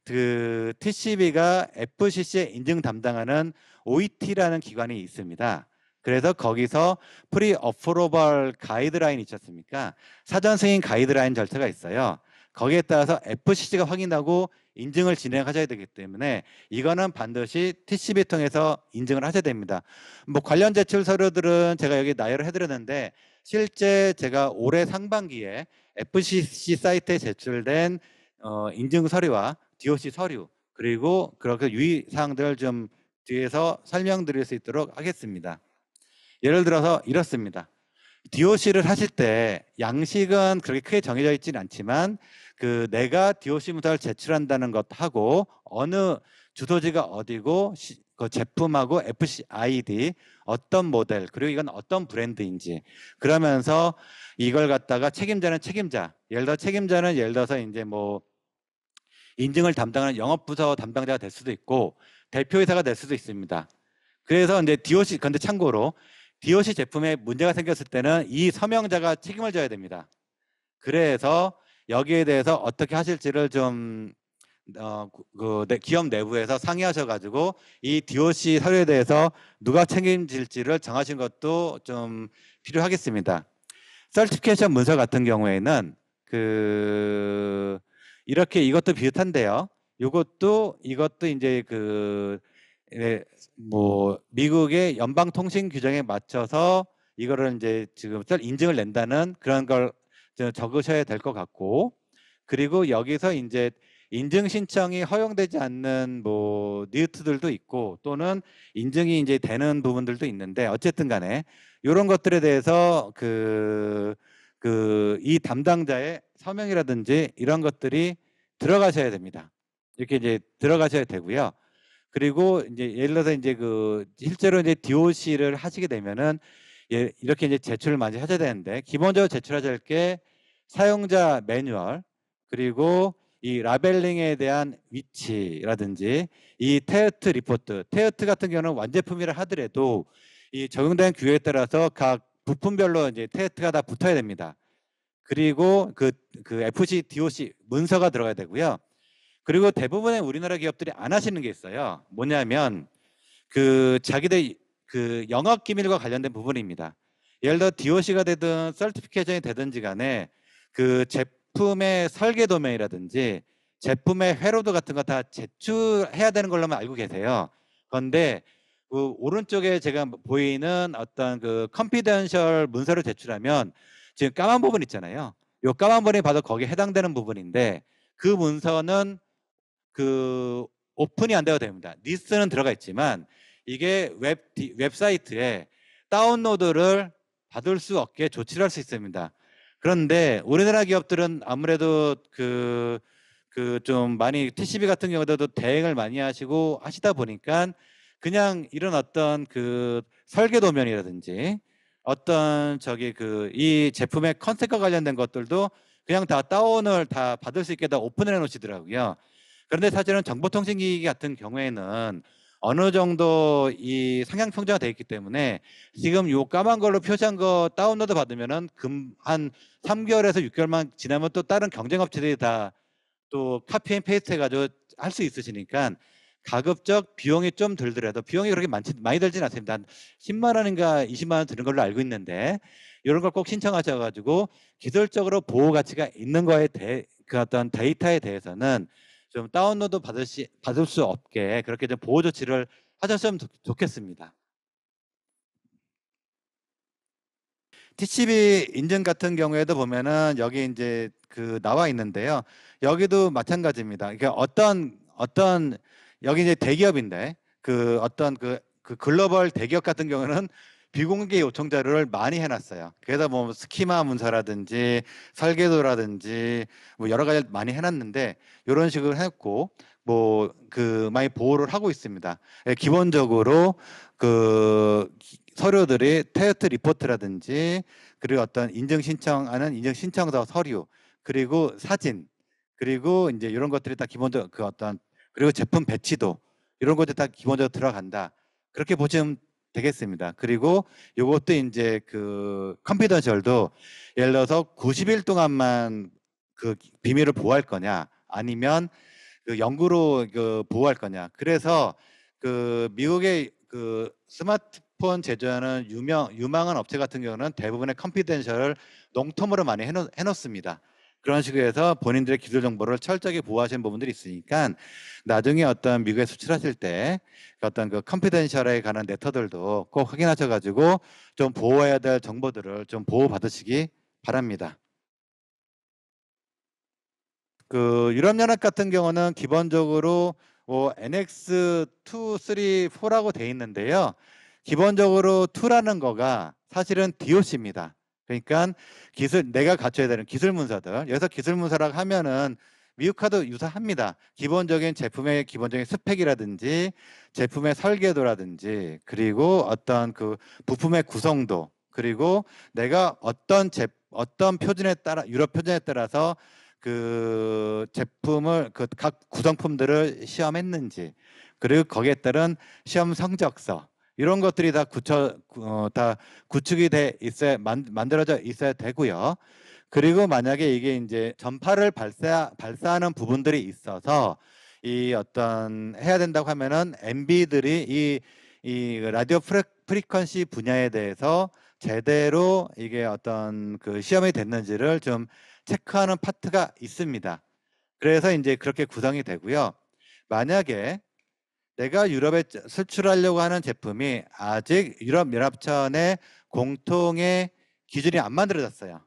그 TCB가 FCC에 인증 담당하는 OET라는 기관이 있습니다. 그래서 거기서 프리 어프로벌 가이드라인 있지 않습니까? 사전 승인 가이드라인 절차가 있어요. 거기에 따라서 FCC가 확인하고 인증을 진행하셔야 되기 때문에 이거는 반드시 TCB 통해서 인증을 하셔야 됩니다. 뭐 관련 제출 서류들은 제가 여기 나열을 해드렸는데 실제 제가 올해 상반기에 FCC 사이트에 제출된 인증 서류와 DOC 서류 그리고 그렇게 유의 사항들을 좀 뒤에서 설명드릴 수 있도록 하겠습니다. 예를 들어서 이렇습니다. DOC를 하실 때 양식은 그렇게 크게 정해져 있지는 않지만 그 내가 DOC 문서를 제출한다는 것하고 어느 주소지가 어디고 그 제품하고 FC ID 어떤 모델 그리고 이건 어떤 브랜드인지 그러면서 이걸 갖다가 책임자는 책임자 예를 들어 책임자는 예를 들어서 이제 뭐 인증을 담당하는 영업부서 담당자가 될 수도 있고 대표이사가 될 수도 있습니다. 그래서 이제 DOC 근데 참고로 DOC 제품에 문제가 생겼을 때는 이 서명자가 책임을 져야 됩니다. 그래서 여기에 대해서 어떻게 하실지를 좀 기업 내부에서 상의하셔가지고 이 DOC 서류에 대해서 누가 책임질지를 정하신 것도 좀 필요하겠습니다. 서티피케이션 문서 같은 경우에는 이렇게 이것도 비슷한데요. 이것도 이제 뭐 미국의 연방통신 규정에 맞춰서 이거를 이제 지금 인증을 낸다는 그런 걸 적으셔야 될 것 같고 그리고 여기서 이제 인증 신청이 허용되지 않는 뭐 니트들도 있고 또는 인증이 이제 되는 부분들도 있는데 어쨌든 간에 이런 것들에 대해서 이 담당자의 서명이라든지 이런 것들이 들어가셔야 됩니다. 이렇게 이제 들어가셔야 되고요. 그리고 이제 예를 들어서 이제 실제로 이제 DOC를 하시게 되면은 이렇게 이제 제출을 많이 하셔야 되는데 기본적으로 제출하셔야 할 게 사용자 매뉴얼 그리고 이 라벨링에 대한 위치라든지 이 테스트 리포트 테스트 같은 경우는 완제품이라 하더라도 이 적용된 규격에 따라서 각 부품별로 이제 테스트가 다 붙어야 됩니다. 그리고 그 FC DOC 문서가 들어가야 되고요. 그리고 대부분의 우리나라 기업들이 안 하시는 게 있어요. 뭐냐면 자기들 영업 기밀과 관련된 부분입니다. 예를 들어 DOC가 되든 서티피케이션이 되든지 간에 그 제품의 설계 도면이라든지 제품의 회로도 같은 거 다 제출해야 되는 걸로만 알고 계세요. 그런데 그 오른쪽에 제가 보이는 어떤 그 컨피덴셜 문서를 제출하면 지금 까만 부분 있잖아요. 요 까만 부분이 바로 거기에 해당되는 부분인데 그 문서는 그 오픈이 안 되어도 됩니다. 리스트는 들어가 있지만 이게 웹사이트에 다운로드를 받을 수 없게 조치를 할 수 있습니다. 그런데 우리나라 기업들은 아무래도 그 좀 많이 TCB 같은 경우도 대행을 많이 하시고 하시다 보니까 그냥 이런 어떤 그 설계 도면이라든지 어떤 저기 그 이 제품의 컨셉과 관련된 것들도 그냥 다 다운을 다 받을 수 있게 다 오픈을 해 놓으시더라고요. 그런데 사실은 정보통신기기 같은 경우에는 어느 정도 이 상향 평준화가 되어 있기 때문에 지금 요 까만 걸로 표시한 거 다운로드 받으면은 한 3개월에서 6개월만 지나면 또 다른 경쟁 업체들이 다 또 카피 앤 페이스트 해가지고 할 수 있으시니까 가급적 비용이 좀 들더라도 비용이 그렇게 많이 들지는 않습니다. 한 10만 원인가 20만 원 드는 걸로 알고 있는데 이런 걸 꼭 신청하셔가지고 기술적으로 보호 가치가 있는 거에 대해 그 어떤 데이터에 대해서는 좀 다운로드 받을 수 없게 그렇게 좀 보호 조치를 하셨으면 좋겠습니다. TCB 인증 같은 경우에도 보면은 여기 이제 그 나와 있는데요. 여기도 마찬가지입니다. 그러니까 어떤 여기 이제 대기업인데 그 어떤 그 글로벌 대기업 같은 경우는 비공개 요청 자료를 많이 해놨어요. 그래서 뭐 스키마 문서라든지 설계도라든지 뭐 여러 가지 많이 해놨는데 이런 식으로 했고 뭐 그 많이 보호를 하고 있습니다. 기본적으로 그 서류들이 테스트 리포트라든지 그리고 어떤 인증 신청하는 인증 신청서 서류 그리고 사진 그리고 이제 이런 것들이 다 기본적 그 어떤 그리고 제품 배치도 이런 것들이 다 기본적으로 들어간다. 그렇게 보시면 되겠습니다. 그리고 요것도 이제 그 컨피던셜도 예를 들어서 90일 동안만 그 비밀을 보호할 거냐 아니면 그 영구로 그 보호할 거냐. 그래서 그 미국의 그 스마트폰 제조하는 유망한 업체 같은 경우는 대부분의 컨피덴셜을 농텀으로 많이 해놓습니다. 그런 식으로 해서 본인들의 기술 정보를 철저하게 보호하시는 부분들이 있으니까 나중에 어떤 미국에 수출하실 때 어떤 그 컨피덴셜에 관한 레터들도 꼭 확인하셔가지고 좀 보호해야 될 정보들을 좀 보호받으시기 바랍니다. 그 유럽연합 같은 경우는 기본적으로 뭐 NX2, 3, 4라고 돼 있는데요. 기본적으로 2라는 거가 사실은 DOC입니다. 그러니까 내가 갖춰야 되는 기술 문서들. 여기서 기술 문서라고 하면은 미국화도 유사합니다. 기본적인 제품의 기본적인 스펙이라든지 제품의 설계도라든지 그리고 어떤 그 부품의 구성도 그리고 내가 어떤 표준에 따라 유럽 표준에 따라서 그 제품을 그 각 구성품들을 시험했는지 그리고 거기에 따른 시험 성적서 이런 것들이 다 구축이 돼 있어야 만들어져 있어야 되고요. 그리고 만약에 이게 이제 전파를 발사하는 부분들이 있어서 이 어떤 해야 된다고 하면은 MB들이 이 라디오 프리퀀시 분야에 대해서 제대로 이게 어떤 그 시험이 됐는지를 좀 체크하는 파트가 있습니다. 그래서 이제 그렇게 구성이 되고요. 만약에 내가 유럽에 수출하려고 하는 제품이 아직 유럽연합청의 공통의 기준이 안 만들어졌어요.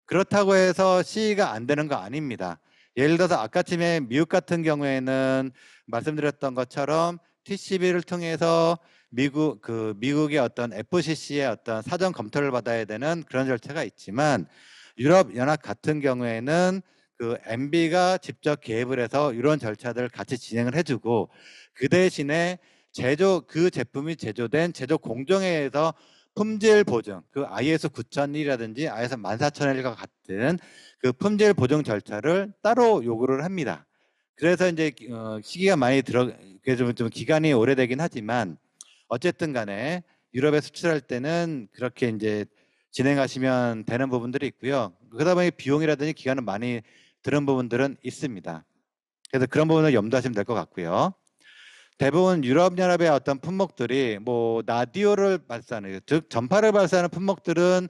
그렇다고 해서 CE가 안 되는 거 아닙니다. 예를 들어서 아까쯤에 미국 같은 경우에는 말씀드렸던 것처럼 TCB를 통해서 미국의 어떤 FCC의 어떤 사전 검토를 받아야 되는 그런 절차가 있지만 유럽 연합 같은 경우에는 그 MB가 직접 개입을 해서 이런 절차들을 같이 진행을 해주고 그 대신에 그 제품이 제조된 제조 공정에서 품질 보증, 그 IS 9001이라든지 IS 14001과 같은 그 품질 보증 절차를 따로 요구를 합니다. 그래서 이제 시기가 많이 그래서 좀 기간이 오래되긴 하지만 어쨌든 간에 유럽에 수출할 때는 그렇게 이제 진행하시면 되는 부분들이 있고요. 그러다 보니 비용이라든지 기간은 많이 드는 부분들은 있습니다. 그래서 그런 부분을 염두하시면 될 것 같고요. 대부분 유럽연합의 어떤 품목들이 뭐 라디오를 발사하는 즉 전파를 발사하는 품목들은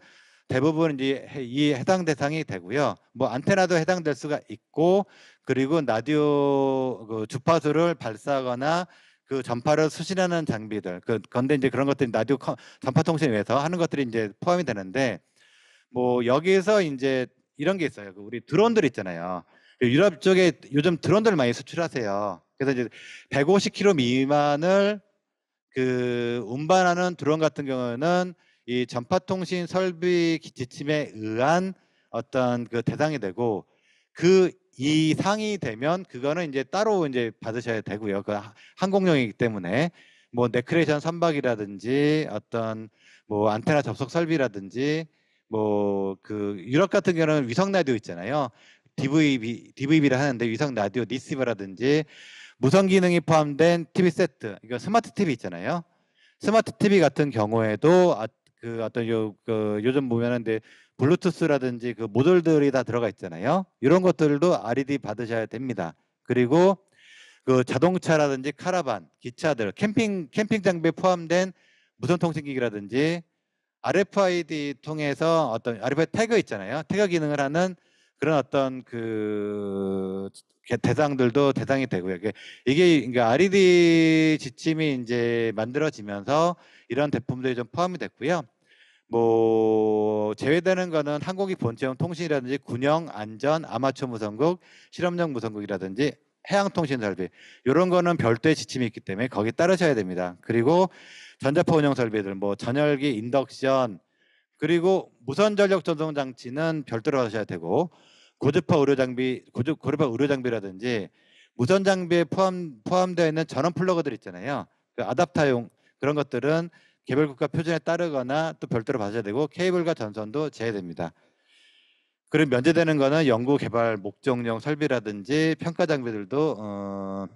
대부분 이제 이 해당 대상이 되고요. 뭐 안테나도 해당될 수가 있고, 그리고 라디오 그 주파수를 발사하거나 그 전파를 수신하는 장비들, 건데 이제 그런 것들이 라디오 전파 통신을 위해서 하는 것들이 이제 포함이 되는데, 뭐 여기에서 이제 이런 게 있어요. 우리 드론들 있잖아요. 유럽 쪽에 요즘 드론들 많이 수출하세요. 그래서 이제 150km 미만을 그 운반하는 드론 같은 경우는 이 전파통신 설비 지침에 의한 어떤 그 대상이 되고, 그 이상이 되면 그거는 이제 따로 이제 받으셔야 되고요. 그 항공용이기 때문에 뭐 네크레이션 선박이라든지 어떤 뭐 안테나 접속 설비라든지 뭐 그 유럽 같은 경우는 위성 라디오 있잖아요. DVB를 하는데 위성 라디오 리시버라든지 무선 기능이 포함된 TV 세트, 이거 스마트 TV 있잖아요. 스마트 TV 같은 경우에도 그 어떤 요즘 보면은 블루투스라든지 그 모듈들이 다 들어가 있잖아요. 이런 것들도 RED 받으셔야 됩니다. 그리고 그 자동차라든지 카라반, 기차들, 캠핑 장비에 포함된 무선 통신기기라든지 RFID 통해서 어떤 RFID 태그 있잖아요. 태그 기능을 하는 그런 어떤 그 대상들도 대상이 되고요. 이게 그러니까 RED 지침이 이제 만들어지면서 이런 제품들이 좀 포함이 됐고요. 뭐 제외되는 거는 항공기 본체용 통신이라든지 군용, 안전, 아마추어 무선국, 실험용 무선국이라든지 해양 통신 설비, 이런 거는 별도의 지침이 있기 때문에 거기 따르셔야 됩니다. 그리고 전자파 운영 설비들, 뭐 전열기, 인덕션, 그리고 무선 전력 전송 장치는 별도로 하셔야 되고, 고주파 의료 장비, 고주파 의료 장비라든지 무선 장비에 포함되어 있는 전원 플러그들 있잖아요. 그 아답터용 그런 것들은 개별 국가 표준에 따르거나 또 별도로 받아야 되고, 케이블과 전선도 제외됩니다. 그리고 면제되는 거는 연구 개발 목적용 설비라든지 평가 장비들도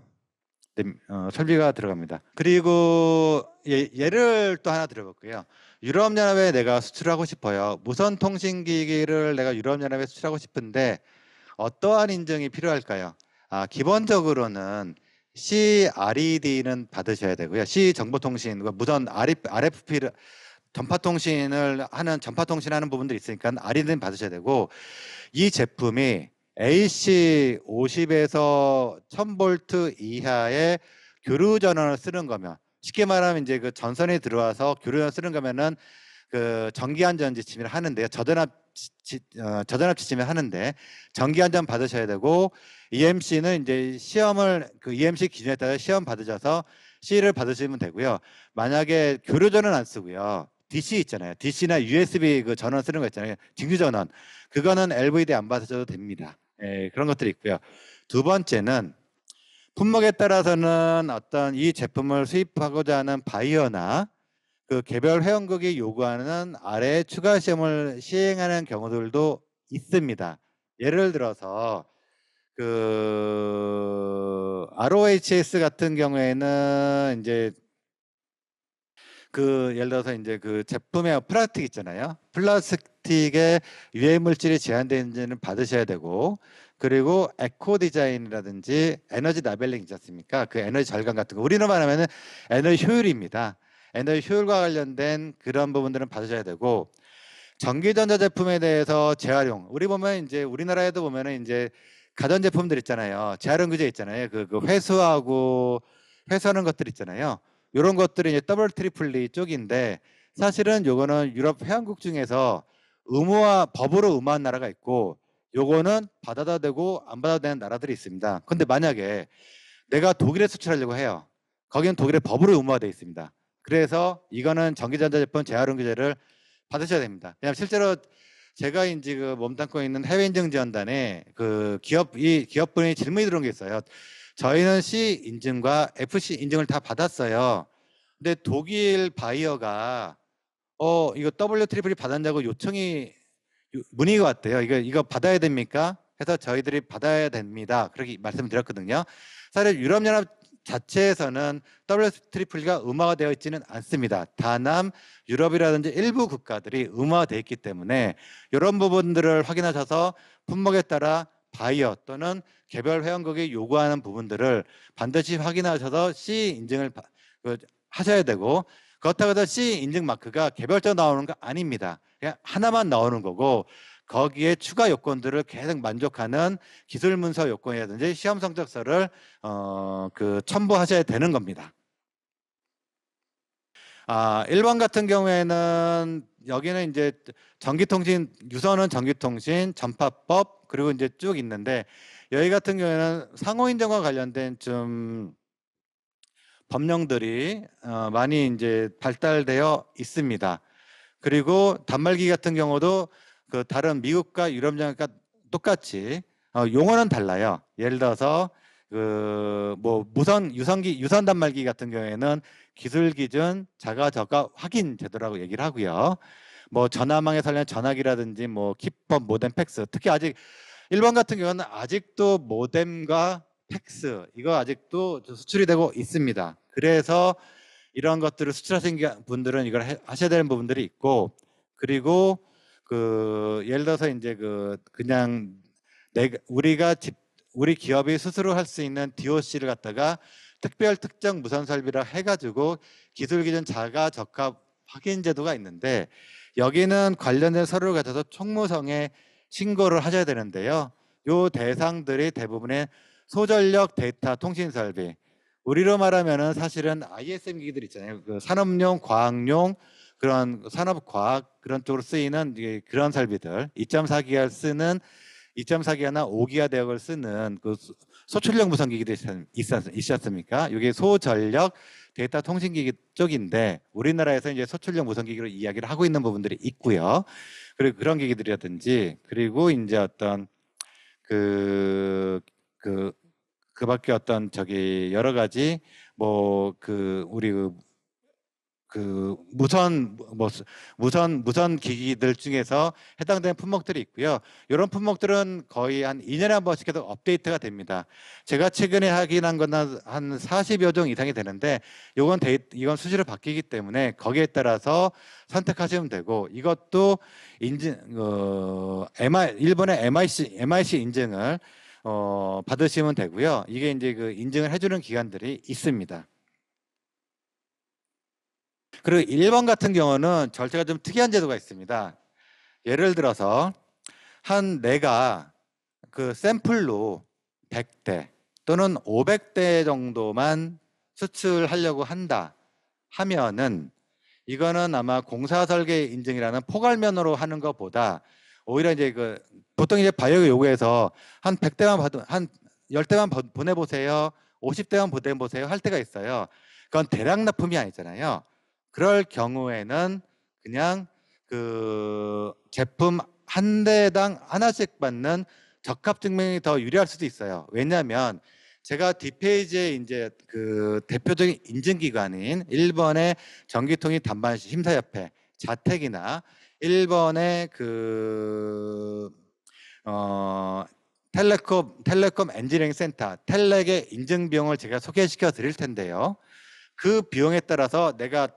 설비가 들어갑니다. 그리고 예를 또 하나 들어볼게요. 유럽연합에 내가 수출하고 싶어요. 무선 통신기기를 내가 유럽연합에 수출하고 싶은데 어떠한 인증이 필요할까요? 기본적으로는 CRED는 받으셔야 되고요. C 정보통신, 무선 RFP 전파통신을 하는 전파통신하는 부분들이 있으니까 RED는 받으셔야 되고, 이 제품이 AC 50에서 1000V 이하의 교류 전원을 쓰는 거면, 쉽게 말하면 이제 그 전선에 들어와서 교류 전원 쓰는 거면은 그 전기 안전 지침을 하는데요. 저전압 지침을 하는데 전기 안전 받으셔야 되고, EMC는 이제 시험을 그 EMC 기준에 따라 시험 받으셔서 C를 받으시면 되고요. 만약에 교류 전원 안 쓰고요. DC 있잖아요. DC나 USB 그 전원 쓰는 거 있잖아요. 직류 전원. 그거는 LVD 안 받으셔도 됩니다. 그런 것들이 있고요. 두 번째는 품목에 따라서는 어떤 이 제품을 수입하고자 하는 바이어나 그 개별 회원국이 요구하는 아래 추가 시험을 시행하는 경우들도 있습니다. 예를 들어서 그 ROHS 같은 경우에는 이제 그 예를 들어서 이제 그 제품의 플라스틱 있잖아요. 플라스틱에 유해 물질이 제한되는지는 받으셔야 되고, 그리고 에코 디자인이라든지 에너지 라벨링 있지 않습니까? 그 에너지 절감 같은 거, 우리로 말하면 에너지 효율입니다. 에너지 효율과 관련된 그런 부분들은 받으셔야 되고, 전기전자 제품에 대해서 재활용, 우리 보면 이제 우리나라에도 보면은 이제 가전제품들 있잖아요. 재활용 규제 있잖아요. 그 회수하는 것들 있잖아요. 이런 것들이 이제 더블 트리플리 쪽인데, 사실은 요거는 유럽 회원국 중에서 법으로 의무한 나라가 있고, 요거는 받아도 되고 안 받아도 되는 나라들이 있습니다. 근데 만약에 내가 독일에 수출하려고 해요. 거기는 독일의 법으로 의무화되어 있습니다. 그래서 이거는 전기전자 제품 재활용 규제를 받으셔야 됩니다. 왜냐하면 실제로 제가 이제 그 몸담고 있는 해외 인증 지원단에 그 기업분이 질문이 들어온 게 있어요. 저희는 C 인증과 FC 인증을 다 받았어요. 근데 독일 바이어가 이거 W 트리플이 받았냐고 문의가 왔대요. 이거 받아야 됩니까? 해서 저희들이 받아야 됩니다. 그렇게 말씀드렸거든요. 사실 유럽연합 자체에서는 W 트리플가 의무화가 되어 있지는 않습니다. 다만 유럽이라든지 일부 국가들이 의무화되어 있기 때문에 이런 부분들을 확인하셔서 품목에 따라 바이어 또는 개별 회원국이 요구하는 부분들을 반드시 확인하셔서 C 인증을 하셔야 되고, 그렇다고 해서 C 인증 마크가 개별적으로 나오는 거 아닙니다. 그냥 하나만 나오는 거고 거기에 추가 요건들을 계속 만족하는 기술 문서 요건이라든지 시험 성적서를 첨부하셔야 되는 겁니다. 1번 같은 경우에는 여기는 이제 전기통신, 유선은 전기통신, 전파법, 그리고 이제 쭉 있는데 여기 같은 경우에는 상호인증과 관련된 좀 법령들이 많이 이제 발달되어 있습니다. 그리고 단말기 같은 경우도 그 다른 미국과 유럽 장과 똑같이 용어는 달라요. 예를 들어서 그 뭐 유선 단말기 같은 경우에는 기술 기준 자가 저가 확인 제도라고 얘기를 하고요. 뭐 전화망에 관련 전화기라든지 뭐 키법, 모뎀, 팩스, 특히 아직 일본 같은 경우는 아직도 모뎀과 팩스 이거 아직도 수출이 되고 있습니다. 그래서 이런 것들을 수출하신 분들은 이걸 하셔야 되는 부분들이 있고, 그리고 그 예를 들어서 이제 그냥 우리 기업이 스스로 할 수 있는 DOC를 갖다가 특별 특정 무선 설비라 해가지고 기술 기준 자가 적합 확인 제도가 있는데 여기는 관련된 서류를 가져서 총무성에 신고를 하셔야 되는데요. 요 대상들이 대부분의 소전력 데이터 통신 설비, 우리로 말하면은 사실은 ISM 기기들 있잖아요. 그 산업용, 과학용 그런 산업과학 그런 쪽으로 쓰이는 그런 설비들, 2.4기가 쓰는 2.4기가나 5기가 대역을 쓰는 그 소출력 무선 기기들이 있었습니까? 이게 소전력 데이터 통신 기기 쪽인데 우리나라에서 이제 소출력 무선 기기로 이야기를 하고 있는 부분들이 있고요. 그리고 그런 기기들이라든지 그리고 이제 어떤 그밖에 어떤 여러 가지 뭐 우리 무선 기기들 중에서 해당되는 품목들이 있고요. 이런 품목들은 거의 한 2년에 한 번씩 계속 업데이트가 됩니다. 제가 최근에 확인한 건 한 40여 종 이상이 되는데 이건 수시로 바뀌기 때문에 거기에 따라서 선택하시면 되고, 이것도 일본의 MIC 인증을 받으시면 되고요. 이게 이제 그 인증을 해주는 기관들이 있습니다. 그리고 1번 같은 경우는 절차가 좀 특이한 제도가 있습니다. 예를 들어서 내가 그 샘플로 100대 또는 500대 정도만 수출하려고 한다 하면은 이거는 아마 공사 설계 인증이라는 포괄면으로 하는 것보다 오히려 이제 보통 이제 바이오 요구에서 한 100대만 한 10대만 보내보세요, 50대만 보내보세요 할 때가 있어요. 그건 대량 납품이 아니잖아요. 그럴 경우에는 그냥 그 제품 한 대당 하나씩 받는 적합 증명이 더 유리할 수도 있어요. 왜냐하면 제가 뒷페이지에 이제 그 대표적인 인증기관인 일본의 전기통신 단말 심사협회 자택이나 일본의 텔레콤 엔지니어링 센터 텔렉의 인증 비용을 제가 소개시켜 드릴 텐데요. 그 비용에 따라서 내가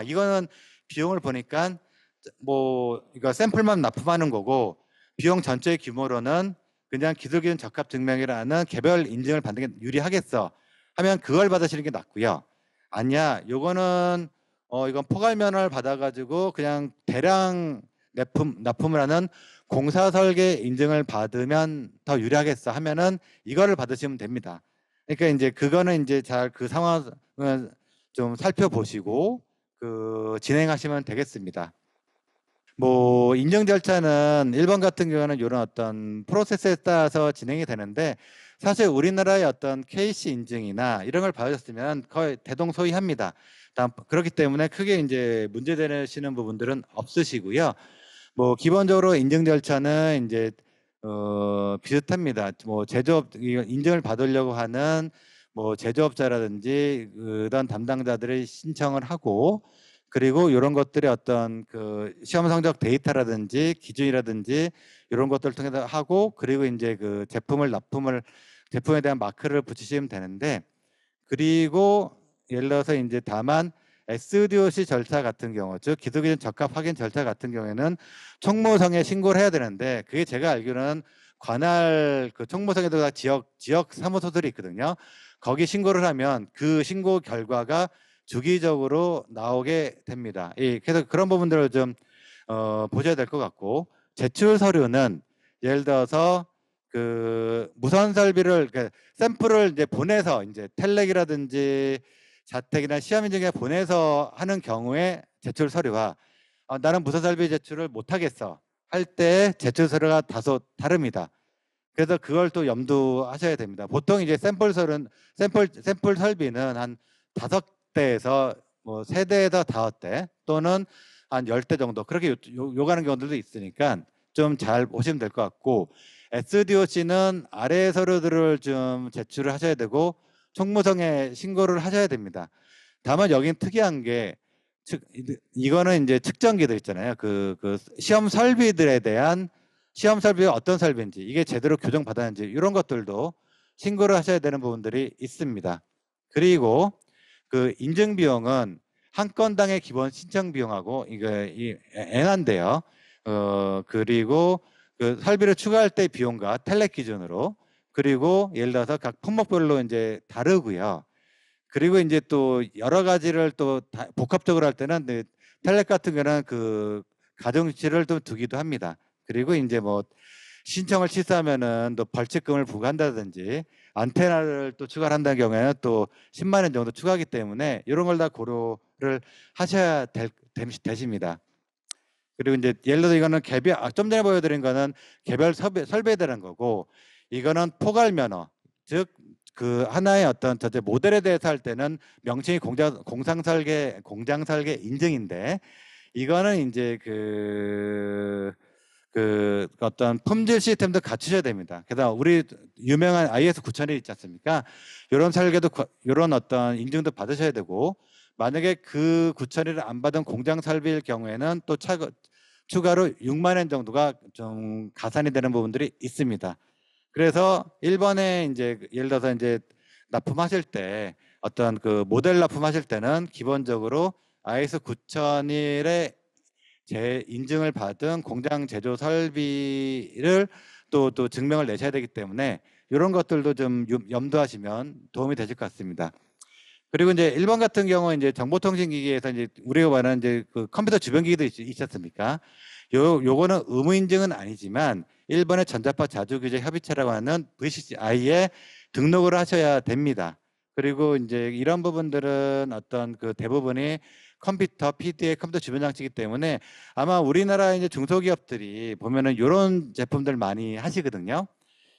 이거는 비용을 보니까 뭐 이거 샘플만 납품하는 거고 비용 전체 규모로는 그냥 기술 기준 적합 증명이라는 개별 인증을 받는 게 유리하겠어 하면 그걸 받으시는 게 낫고요. 아니야, 요거는 이건 포괄면허를 받아가지고 그냥 대량 납품을 하는 공사 설계 인증을 받으면 더 유리하겠어 하면은 이거를 받으시면 됩니다. 그러니까 이제 그거는 이제 잘 그 상황을 좀 살펴보시고 진행하시면 되겠습니다. 뭐 인증 절차는 1번 같은 경우는 이런 어떤 프로세스에 따라서 진행이 되는데 사실 우리나라의 어떤 KC 인증이나 이런 걸 받으셨으면 거의 대동소이합니다. 그렇기 때문에 크게 이제 문제되시는 부분들은 없으시고요. 뭐 기본적으로 인증 절차는 이제 비슷합니다. 뭐 인증을 받으려고 하는 뭐 제조업자라든지 그런 담당자들의 신청을 하고, 그리고 이런 것들의 어떤 그 시험 성적 데이터라든지 기준이라든지 이런 것들을 통해서 하고, 그리고 이제 그 제품에 대한 마크를 붙이시면 되는데, 그리고 예를 들어서 이제 다만 SDOC 절차 같은 경우, 즉 기술기준 적합 확인 절차 같은 경우에는 총무성에 신고를 해야 되는데, 그게 제가 알기로는 관할 그 총무성에도 다 지역 사무소들이 있거든요. 거기 신고를 하면 그 신고 결과가 주기적으로 나오게 됩니다. 그래서 그런 부분들을 좀 보셔야 될 것 같고, 제출 서류는 예를 들어서 그 무선 설비를 샘플을 이제 보내서 이제 텔렉이라든지 자택이나 시험 인증에 보내서 하는 경우에 제출 서류와 나는 무선 설비 제출을 못 하겠어 할 때 제출 서류가 다소 다릅니다. 그래서 그걸 또 염두하셔야 됩니다. 보통 이제 샘플 설비는 한 5대에서 뭐 3대에서 5대 또는 한 10대 정도 그렇게 요구하는 경우들도 있으니까 좀 잘 보시면 될 것 같고, SDOC는 아래 서류들을 좀 제출을 하셔야 되고 총무성에 신고를 하셔야 됩니다. 다만 여긴 특이한 게 이거는 이제 측정기들 있잖아요. 그 시험 설비들에 대한 시험 설비가 어떤 설비인지 이게 제대로 교정 받았는지 이런 것들도 신고를 하셔야 되는 부분들이 있습니다. 그리고 그 인증 비용은 한 건당의 기본 신청 비용하고 이거 애한데요. 그리고 그 설비를 추가할 때 비용과 텔렉 기준으로, 그리고 예를 들어서 각 품목별로 이제 다르고요. 그리고 이제 또 여러 가지를 또 복합적으로 할 때는 텔렉 같은 경우는 그 가중치를 또 두기도 합니다. 그리고 이제 뭐 신청을 취소하면은 또 벌칙금을 부과한다든지 안테나를 또 추가를 한다는 경우에는 또 10만 원 정도 추가하기 때문에 이런 걸 다 고려를 하셔야 되십니다. 그리고 이제 예를 들어서 이거는 개별, 좀 전에 보여드린 거는 개별 설비에 대한 거고, 이거는 포괄 면허, 즉 그 하나의 어떤 저제 모델에 대해서 할 때는 명칭이 공장 설계 인증인데, 이거는 이제 그 어떤 품질 시스템도 갖추셔야 됩니다. 게다가 우리 유명한 IS 9001 있지 않습니까? 이런 설계도 이런 어떤 인증도 받으셔야 되고, 만약에 그 9001을 안 받은 공장 설비일 경우에는 또 추가로 6만 원 정도가 좀 가산이 되는 부분들이 있습니다. 그래서 1번에 이제 예를 들어서 이제 납품하실 때 어떤 그 모델 납품하실 때는 기본적으로 IS 9001의 인증을 받은 공장 제조 설비를 또 증명을 내셔야 되기 때문에 이런 것들도 좀 염두하시면 도움이 되실 것 같습니다. 그리고 이제 1번 같은 경우 이제 정보통신기기에서 이제 우리가 말하는 이제 그 컴퓨터 주변기기도 있지 않습니까? 요거는 의무 인증은 아니지만 1번의 전자파 자주규제 협의체라고 하는 VCCI에 등록을 하셔야 됩니다. 그리고 이제 이런 부분들은 어떤 그 대부분이 컴퓨터, PDA, 컴퓨터 주변 장치이기 때문에 아마 우리나라 이제 중소기업들이 보면은 이런 제품들 많이 하시거든요.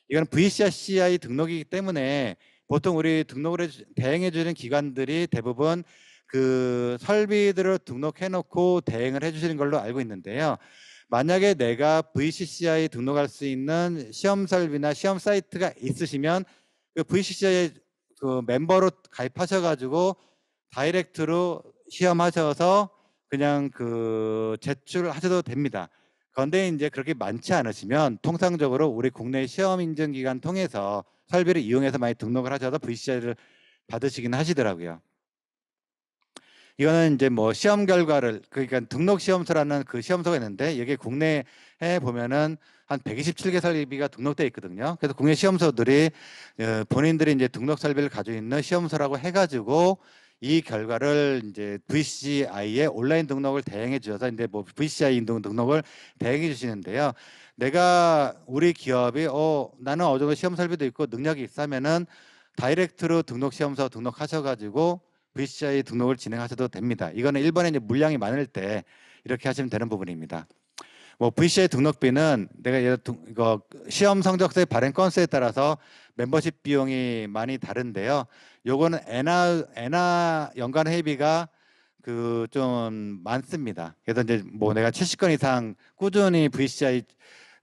이건 VCCI 등록이기 때문에 보통 우리 등록을 대행해 주는 기관들이 대부분 그 설비들을 등록해 놓고 대행을 해 주시는 걸로 알고 있는데요. 만약에 내가 VCCI 등록할 수 있는 시험 설비나 시험 사이트가 있으시면 그 VCCI 그 멤버로 가입하셔 가지고 다이렉트로 시험하셔서 그냥 그 제출하셔도 됩니다. 그런데 이제 그렇게 많지 않으시면 통상적으로 우리 국내 시험 인증 기관 통해서 설비를 이용해서 많이 등록을 하셔서 VCCI를 받으시긴 하시더라고요. 이거는 이제 뭐 시험 결과를 그러니까 등록 시험서라는 그 시험서가 있는데 이게 국내에 보면은 한 127개 설비가 등록돼 있거든요. 그래서 국내 시험서들이 본인들이 이제 등록 설비를 가지고 있는 시험서라고 해가지고 이 결과를 이제 VCI에 온라인 등록을 대행해 주셔서 이제 뭐 VCI 인증 등록을 대행해 주시는데요. 내가 우리 기업이 나는 어느 정도 시험 설비도 있고 능력이 있으면은 다이렉트로 등록 시험서 등록하셔가지고 VCI 등록을 진행하셔도 됩니다. 이거는 1번에 이제 물량이 많을 때 이렇게 하시면 되는 부분입니다. 뭐 VCI 등록비는 내가 이거 시험 성적서의 발행 건수에 따라서 멤버십 비용이 많이 다른데요. 요거는 엔화 연간 회비가 그 좀 많습니다. 그래서 이제 뭐 내가 70건 이상 꾸준히 VCI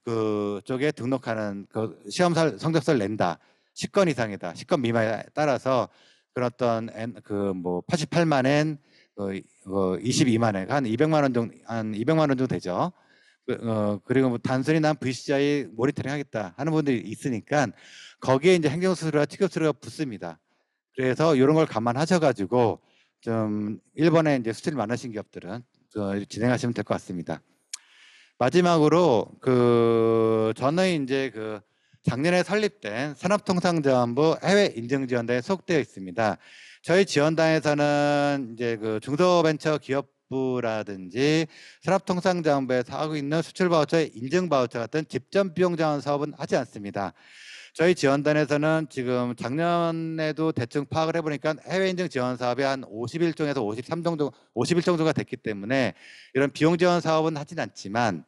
그 쪽에 등록하는 그 시험 성적서를 낸다. 10건 이상이다. 10건 미만에 따라서 그런 어떤 그뭐 88만 엔, 22만 엔, 한 200만 원 정도, 한 200만 원 정도 되죠. 그리고 뭐 단순히 난 VCI 모니터링 하겠다 하는 분들이 있으니까 거기에 이제 행정수수료와 취급수수료가 붙습니다. 그래서 이런 걸 감안하셔가지고 좀 1번에 이제 수출이 많으신 기업들은 진행하시면 될 것 같습니다. 마지막으로 저는 이제 작년에 설립된 산업통상자원부 해외인증지원단에 속되어 있습니다. 저희 지원단에서는 이제 그 중소벤처기업부라든지 산업통상자원부에서 하고 있는 수출바우처, 인증바우처 같은 집전비용자원 사업은 하지 않습니다. 저희 지원단에서는 지금 작년에도 대충 파악을 해보니까 해외인증 지원 사업이 한 51종에서 53 정도, 51 정도가 됐기 때문에 이런 비용 지원 사업은 하진 않지만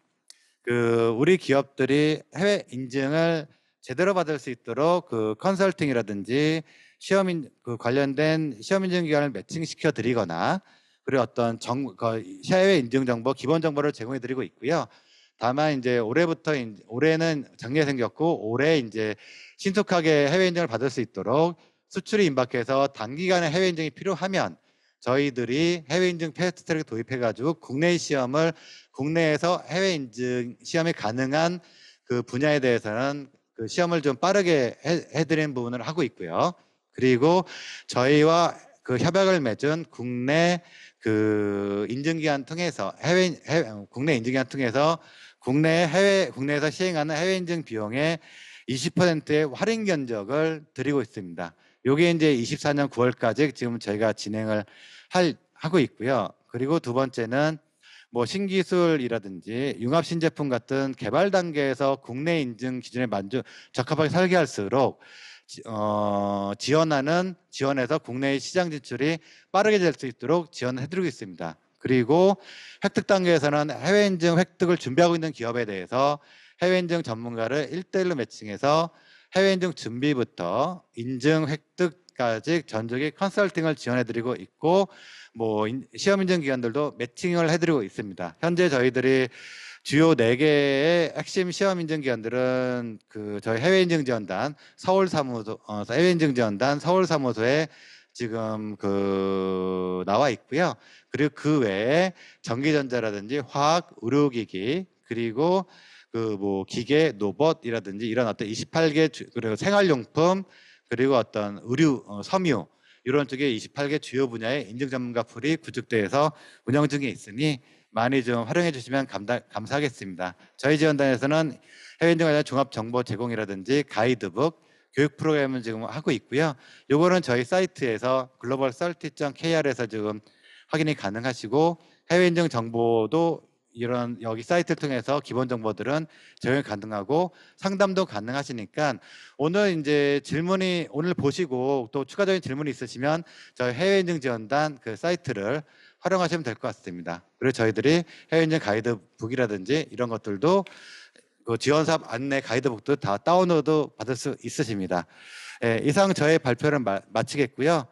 우리 기업들이 해외 인증을 제대로 받을 수 있도록 컨설팅이라든지 관련된 시험 인증 기관을 매칭시켜 드리거나 그리고 어떤 해외 인증 정보, 기본 정보를 제공해 드리고 있고요. 다만 이제 올해는 작년에 생겼고 올해 이제 신속하게 해외 인증을 받을 수 있도록 수출이 임박해서 단기간에 해외 인증이 필요하면 저희들이 해외 인증 패스트트랙 도입해 가지고 국내에서 해외 인증 시험이 가능한 그 분야에 대해서는 그 시험을 좀 빠르게 해드리는 부분을 하고 있고요. 그리고 저희와 그 협약을 맺은 국내 그 인증기관 통해서 국내 인증기관 통해서 국내에서 시행하는 해외 인증 비용의 20%의 할인 견적을 드리고 있습니다. 요게 이제 24년 9월까지 지금 저희가 진행을 하고 있고요. 그리고 두 번째는 뭐 신기술이라든지 융합 신제품 같은 개발 단계에서 국내 인증 기준에 적합하게 설계할수록 지원해서 국내의 시장 진출이 빠르게 될 수 있도록 지원해드리고 있습니다. 그리고 획득 단계에서는 해외 인증 획득을 준비하고 있는 기업에 대해서 해외 인증 전문가를 1대1로 매칭해서 해외 인증 준비부터 인증 획득까지 전적인 컨설팅을 지원해드리고 있고 뭐 시험 인증 기관들도 매칭을 해드리고 있습니다. 현재 저희들이 주요 4개의 핵심 시험 인증 기관들은 저희 해외 인증 지원단 해외 인증 지원단 서울 사무소에 지금 나와 있고요. 그리고 그 외에 전기전자라든지 화학, 의료기기 그리고 뭐 기계, 로봇이라든지 이런 어떤 28개 그리고 생활용품 그리고 어떤 의류, 섬유 이런 쪽에 28개 주요 분야의 인증 전문가 풀이 구축돼서 운영 중에 있으니 많이 좀 활용해 주시면 감사하겠습니다. 저희 지원단에서는 해외 인증 관련 종합 정보 제공이라든지 가이드북, 교육 프로그램을 지금 하고 있고요. 요거는 저희 사이트에서 globalcerti.kr에서 지금 확인이 가능하시고 해외 인증 정보도 이런 여기 사이트를 통해서 기본 정보들은 제공이 가능하고 상담도 가능하시니까 오늘 보시고 또 추가적인 질문이 있으시면 저희 해외 인증 지원단 그 사이트를 활용하시면 될 것 같습니다. 그리고 저희들이 해외 인증 가이드북이라든지 이런 것들도 그 지원사업 안내 가이드북도 다 다운로드 받을 수 있으십니다. 예, 이상 저의 발표를 마치겠고요.